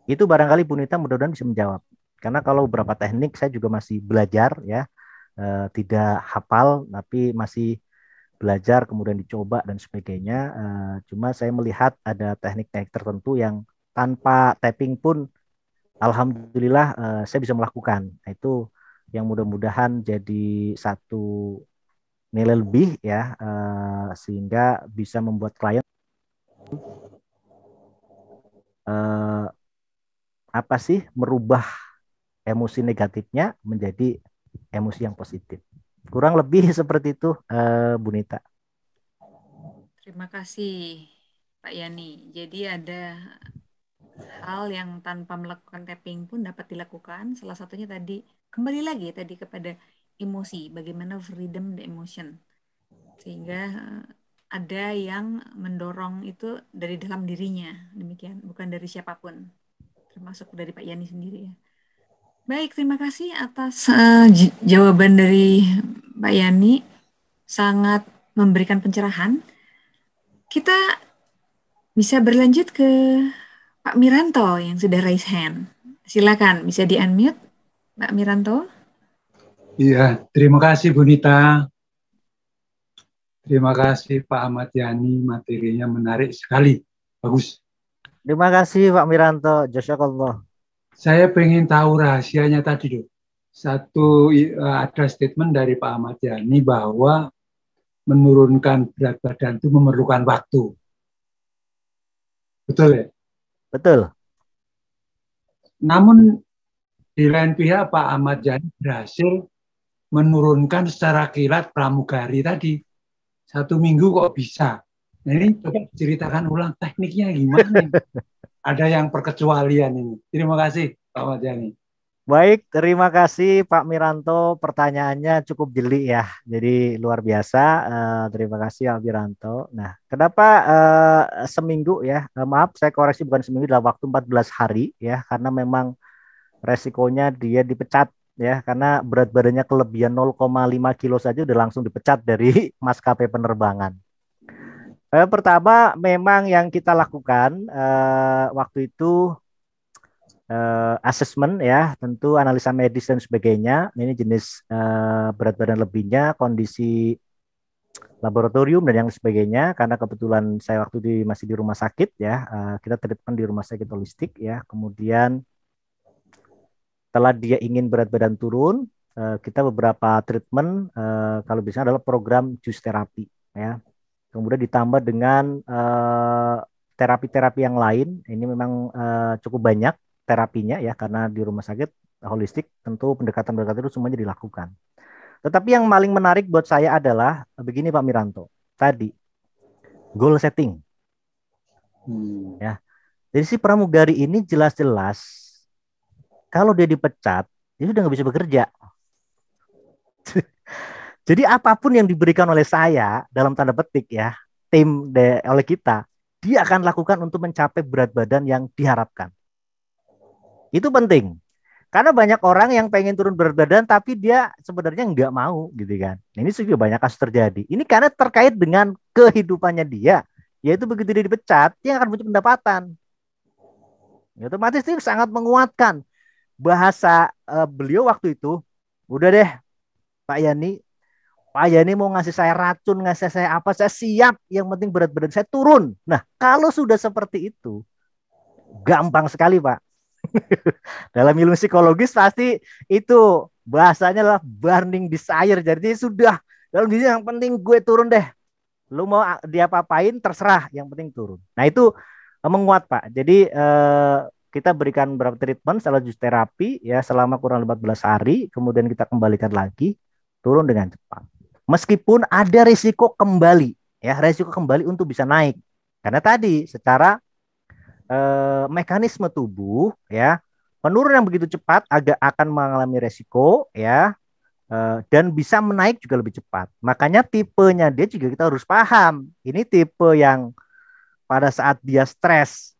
Speaker 2: Itu barangkali Bu Nita mudah-mudahan bisa menjawab. Karena kalau beberapa teknik saya juga masih belajar, ya, tidak hafal tapi masih belajar kemudian dicoba dan sebagainya. Cuma saya melihat ada teknik-teknik tertentu yang tanpa tapping pun alhamdulillah saya bisa melakukan. Nah, itu yang mudah-mudahan jadi satu nilai lebih, ya, sehingga bisa membuat klien apa sih, merubah emosi negatifnya menjadi emosi yang positif. Kurang lebih seperti itu, Bu Nita.
Speaker 1: Terima kasih Pak Yani. Jadi ada hal yang tanpa melakukan tapping pun dapat dilakukan. Salah satunya tadi, kembali lagi tadi kepada emosi, bagaimana freedom the emotion. Sehingga ada yang mendorong itu dari dalam dirinya, demikian, bukan dari siapapun, termasuk dari Pak Yani sendiri ya. Baik, terima kasih atas jawaban dari Pak Yani, sangat memberikan pencerahan. Kita bisa berlanjut ke Pak Miranto yang sudah raise hand. Silakan, bisa di-unmute, Pak Miranto.
Speaker 3: Iya, terima kasih Bu Nita. Terima kasih Pak Ahmad Yani, materinya menarik sekali. Bagus.
Speaker 2: Terima kasih Pak Miranto. Jazakallah.
Speaker 3: Saya pengen tahu rahasianya tadi, Dok. Satu, ada statement dari Pak Ahmad Yani bahwa menurunkan berat badan itu memerlukan waktu. Betul ya?
Speaker 2: Betul.
Speaker 3: Namun di lain pihak Pak Ahmad Yani berhasil menurunkan secara kilat pramugari tadi. 1 minggu kok bisa. Nah, ini coba ceritakan ulang tekniknya gimana ini? Ada yang perkecualian ini. Terima kasih Pak Ahmad Yani.
Speaker 2: Baik, terima kasih Pak Miranto. Pertanyaannya cukup jeli ya. Jadi luar biasa. Terima kasih Pak Miranto. Nah, kenapa seminggu ya? Maaf, saya koreksi, bukan seminggu, dalam waktu 14 hari ya. Karena memang resikonya dia dipecat ya. Karena berat badannya kelebihan 0,5 kilo saja udah langsung dipecat dari maskapai penerbangan. Pertama, memang yang kita lakukan waktu itu assessment ya, tentu analisa medis dan sebagainya. Ini jenis berat badan lebihnya, kondisi laboratorium dan yang sebagainya. Karena kebetulan saya waktu masih di rumah sakit ya, kita treatment di rumah sakit holistik ya. Kemudian setelah dia ingin berat badan turun, kita beberapa treatment kalau bisa adalah program juice terapi ya. Kemudian ditambah dengan terapi-terapi yang lain. Ini memang cukup banyak terapinya ya, karena di rumah sakit holistik tentu pendekatan-pendekatan itu semuanya dilakukan. Tetapi yang paling menarik buat saya adalah begini Pak Miranto, tadi goal setting. Ya. Jadi si pramugari ini jelas-jelas kalau dia dipecat, dia sudah nggak bisa bekerja. Jadi apapun yang diberikan oleh saya dalam tanda petik ya, oleh kita, dia akan lakukan untuk mencapai berat badan yang diharapkan. Itu penting. Karena banyak orang yang pengen turun berat badan tapi dia sebenarnya nggak mau gitu kan. Ini juga banyak kasus terjadi. Ini karena terkait dengan kehidupannya dia. Yaitu begitu dia dipecat, dia akan punya pendapatan. Ya, otomatis itu sangat menguatkan. Bahasa beliau waktu itu, udah deh Pak Yani mau ngasih saya racun, ngasih saya apa, saya siap. Yang penting berat badan saya turun. Nah, kalau sudah seperti itu, gampang sekali, Pak. Dalam ilmu psikologis pasti itu bahasanya adalah burning desire. Jadi sudah dalam diri yang penting gue turun deh. Lu mau diapa-apain terserah, yang penting turun. Nah, itu menguat, Pak. Jadi kita berikan beberapa treatment setelah terapi ya selama kurang 14 hari, kemudian kita kembalikan lagi turun dengan cepat. Meskipun ada risiko kembali, ya risiko kembali untuk bisa naik. Karena tadi secara mekanisme tubuh, ya menurun yang begitu cepat agak akan mengalami risiko, ya dan bisa menaik juga lebih cepat. Makanya tipenya dia juga kita harus paham. Ini tipe yang pada saat dia stres,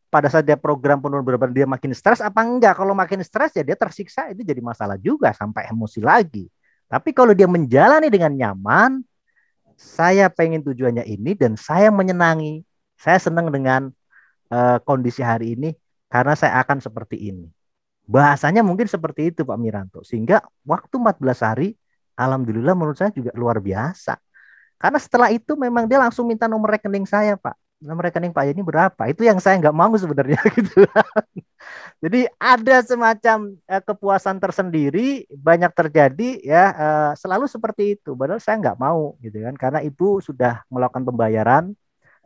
Speaker 2: pada saat dia program penurunan berat badan dia makin stres apa enggak? Kalau makin stres ya dia tersiksa, itu jadi masalah juga sampai emosi lagi. Tapi kalau dia menjalani dengan nyaman, saya pengen tujuannya ini dan saya menyenangi, saya senang dengan kondisi hari ini karena saya akan seperti ini. Bahasanya mungkin seperti itu Pak Miranto. Sehingga waktu 14 hari, alhamdulillah menurut saya juga luar biasa. Karena setelah itu memang dia langsung minta nomor rekening saya Pak. Nomor rekening Pak ini berapa? Itu yang saya nggak mau sebenarnya gitu. Jadi ada semacam kepuasan tersendiri banyak terjadi ya selalu seperti itu. Padahal saya nggak mau gitu kan karena ibu sudah melakukan pembayaran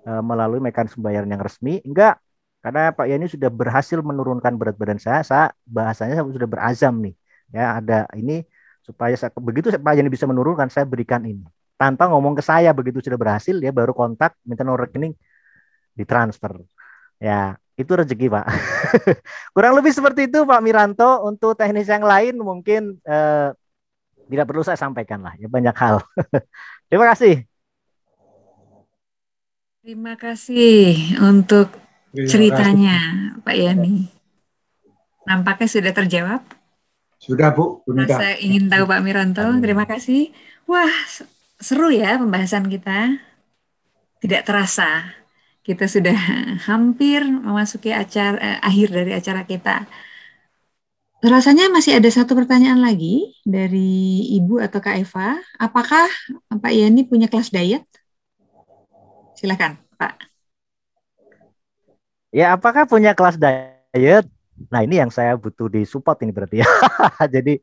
Speaker 2: melalui mekanisme pembayaran yang resmi. Enggak, karena Pak Yani sudah berhasil menurunkan berat badan saya bahasanya saya sudah berazam nih ya ada ini supaya begitu Pak Yani bisa menurunkan saya berikan ini tanpa ngomong ke saya begitu sudah berhasil dia baru kontak minta nomor rekening ditransfer. Ya, itu rezeki, Pak. Kurang lebih seperti itu, Pak Miranto. Untuk teknis yang lain mungkin tidak perlu saya sampaikan lah. Ya banyak hal. Terima kasih.
Speaker 1: Terima kasih untuk ceritanya, Pak Yani. Nampaknya sudah terjawab.
Speaker 3: Sudah, Bu.
Speaker 1: Saya ingin tahu Pak Miranto. Terima kasih. Wah, seru ya pembahasan kita. Tidak terasa. Kita sudah hampir memasuki akhir dari acara kita. Rasanya masih ada satu pertanyaan lagi dari Ibu atau Kak Eva. Apakah Pak Yani punya kelas diet? Silakan, Pak.
Speaker 2: Ya, apakah punya kelas diet? Nah, ini yang saya butuh di support ini berarti ya. Jadi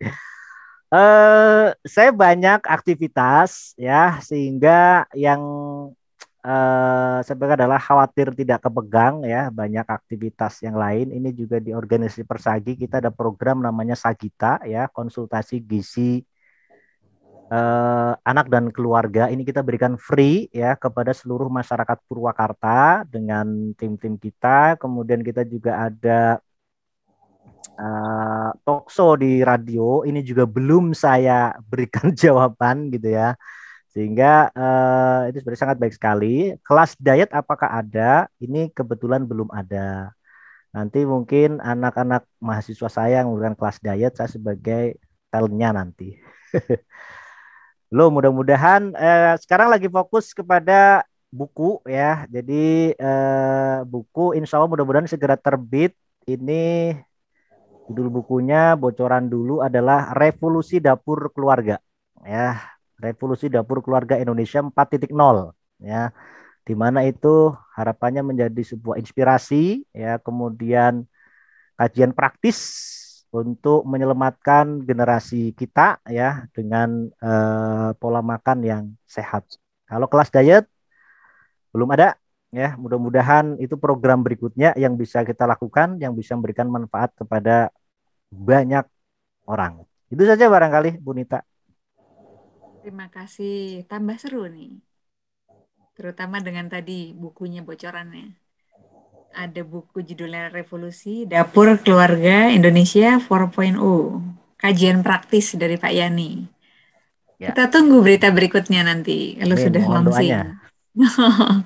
Speaker 2: saya banyak aktivitas ya sehingga yang sebenarnya adalah khawatir tidak kepegang ya banyak aktivitas yang lain. Ini juga di organisasi Persagi kita ada program namanya Sagita ya konsultasi gizi anak dan keluarga. Ini kita berikan free ya kepada seluruh masyarakat Purwakarta dengan tim-tim kita. Kemudian kita juga ada talkshow di radio. Ini juga belum saya berikan jawaban gitu ya. Sehingga itu sebenarnya sangat baik sekali. Kelas diet apakah ada? Ini kebetulan belum ada. Nanti mungkin anak-anak mahasiswa saya yang menggunakan kelas diet, saya sebagai talentnya nanti. Lo mudah-mudahan sekarang lagi fokus kepada buku ya. Jadi buku insya Allah mudah-mudahan segera terbit. Ini judul bukunya bocoran dulu adalah Revolusi Dapur Keluarga. Ya, Revolusi Dapur Keluarga Indonesia 4.0 ya. Di mana itu harapannya menjadi sebuah inspirasi ya, kemudian kajian praktis untuk menyelamatkan generasi kita ya dengan pola makan yang sehat. Kalau kelas diet belum ada ya, mudah-mudahan itu program berikutnya yang bisa kita lakukan yang bisa memberikan manfaat kepada banyak orang. Itu saja barangkali Bu Nita.
Speaker 1: Terima kasih. Tambah seru nih. Terutama dengan tadi bukunya bocorannya. Ada buku judulnya Revolusi Dapur Keluarga Indonesia 4.0. Kajian praktis dari Pak Yani.
Speaker 2: Ya,
Speaker 1: Kita tunggu berita berikutnya nanti kalau
Speaker 2: amin.
Speaker 1: sudah
Speaker 2: Mohon doanya.
Speaker 1: launching.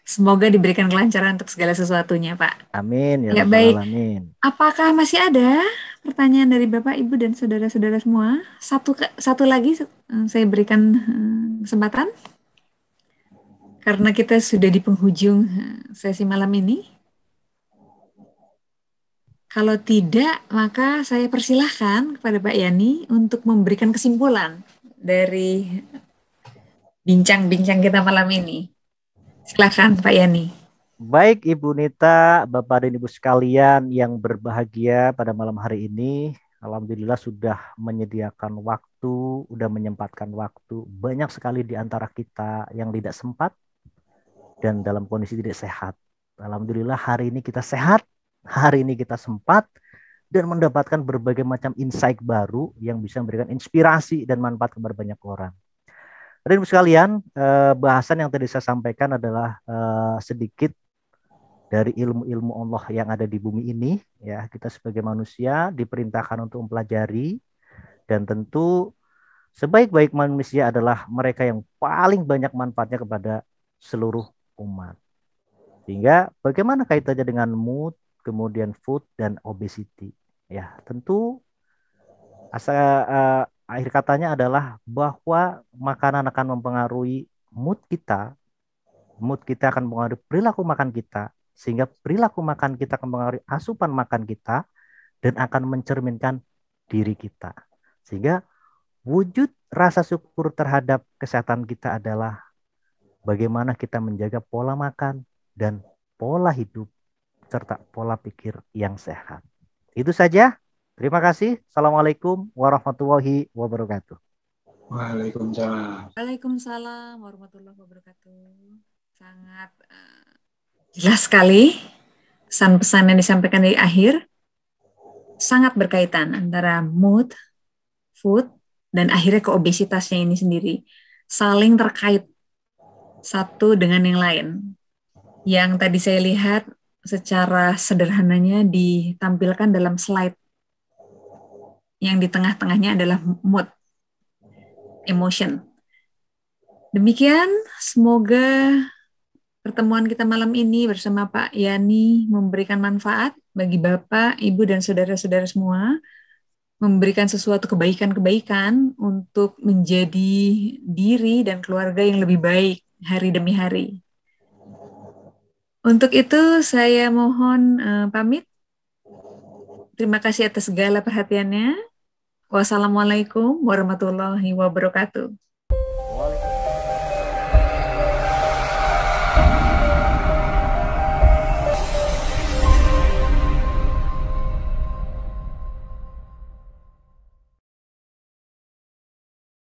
Speaker 1: Semoga diberikan kelancaran untuk segala sesuatunya, Pak.
Speaker 2: Amin ya
Speaker 1: Ya,
Speaker 2: rabbal
Speaker 1: baik.
Speaker 2: alamin.
Speaker 1: Apakah masih ada pertanyaan dari Bapak, Ibu, dan saudara-saudara semua? Satu lagi saya berikan kesempatan. Karena kita sudah di penghujung sesi malam ini. Kalau tidak, maka saya persilahkan kepada Pak Yani untuk memberikan kesimpulan dari bincang-bincang kita malam ini. Silakan Pak Yani.
Speaker 2: Baik Ibu Nita, Bapak dan Ibu sekalian yang berbahagia pada malam hari ini, alhamdulillah sudah menyediakan waktu, sudah menyempatkan waktu. Banyak sekali di antara kita yang tidak sempat dan dalam kondisi tidak sehat. Alhamdulillah hari ini kita sehat, hari ini kita sempat dan mendapatkan berbagai macam insight baru yang bisa memberikan inspirasi dan manfaat kepada banyak orang. Dan Ibu sekalian, bahasan yang tadi saya sampaikan adalah sedikit dari ilmu-ilmu Allah yang ada di bumi ini ya. Kita sebagai manusia diperintahkan untuk mempelajari, dan tentu sebaik-baik manusia adalah mereka yang paling banyak manfaatnya kepada seluruh umat. Sehingga bagaimana kaitannya dengan mood, kemudian food dan obesity ya. Tentu akhir katanya adalah bahwa makanan akan mempengaruhi mood kita. Mood kita akan mempengaruhi perilaku makan kita, sehingga perilaku makan kita akan mempengaruhi asupan makan kita dan akan mencerminkan diri kita. Sehingga wujud rasa syukur terhadap kesehatan kita adalah bagaimana kita menjaga pola makan dan pola hidup serta pola pikir yang sehat. Itu saja. Terima kasih. Assalamualaikum warahmatullahi wabarakatuh.
Speaker 3: Waalaikumsalam.
Speaker 1: Waalaikumsalam warahmatullahi wabarakatuh. Sangat jelas sekali pesan-pesan yang disampaikan di akhir. Sangat berkaitan antara mood, food, dan akhirnya ke obesitasnya ini sendiri. Saling terkait satu dengan yang lain. Yang tadi saya lihat secara sederhananya ditampilkan dalam slide. Yang di tengah-tengahnya adalah mood, emotion. Demikian, semoga pertemuan kita malam ini bersama Pak Yani memberikan manfaat bagi Bapak, Ibu, dan saudara-saudara semua, memberikan sesuatu kebaikan-kebaikan untuk menjadi diri dan keluarga yang lebih baik hari demi hari. Untuk itu saya mohon pamit. Terima kasih atas segala perhatiannya. Wassalamualaikum warahmatullahi wabarakatuh.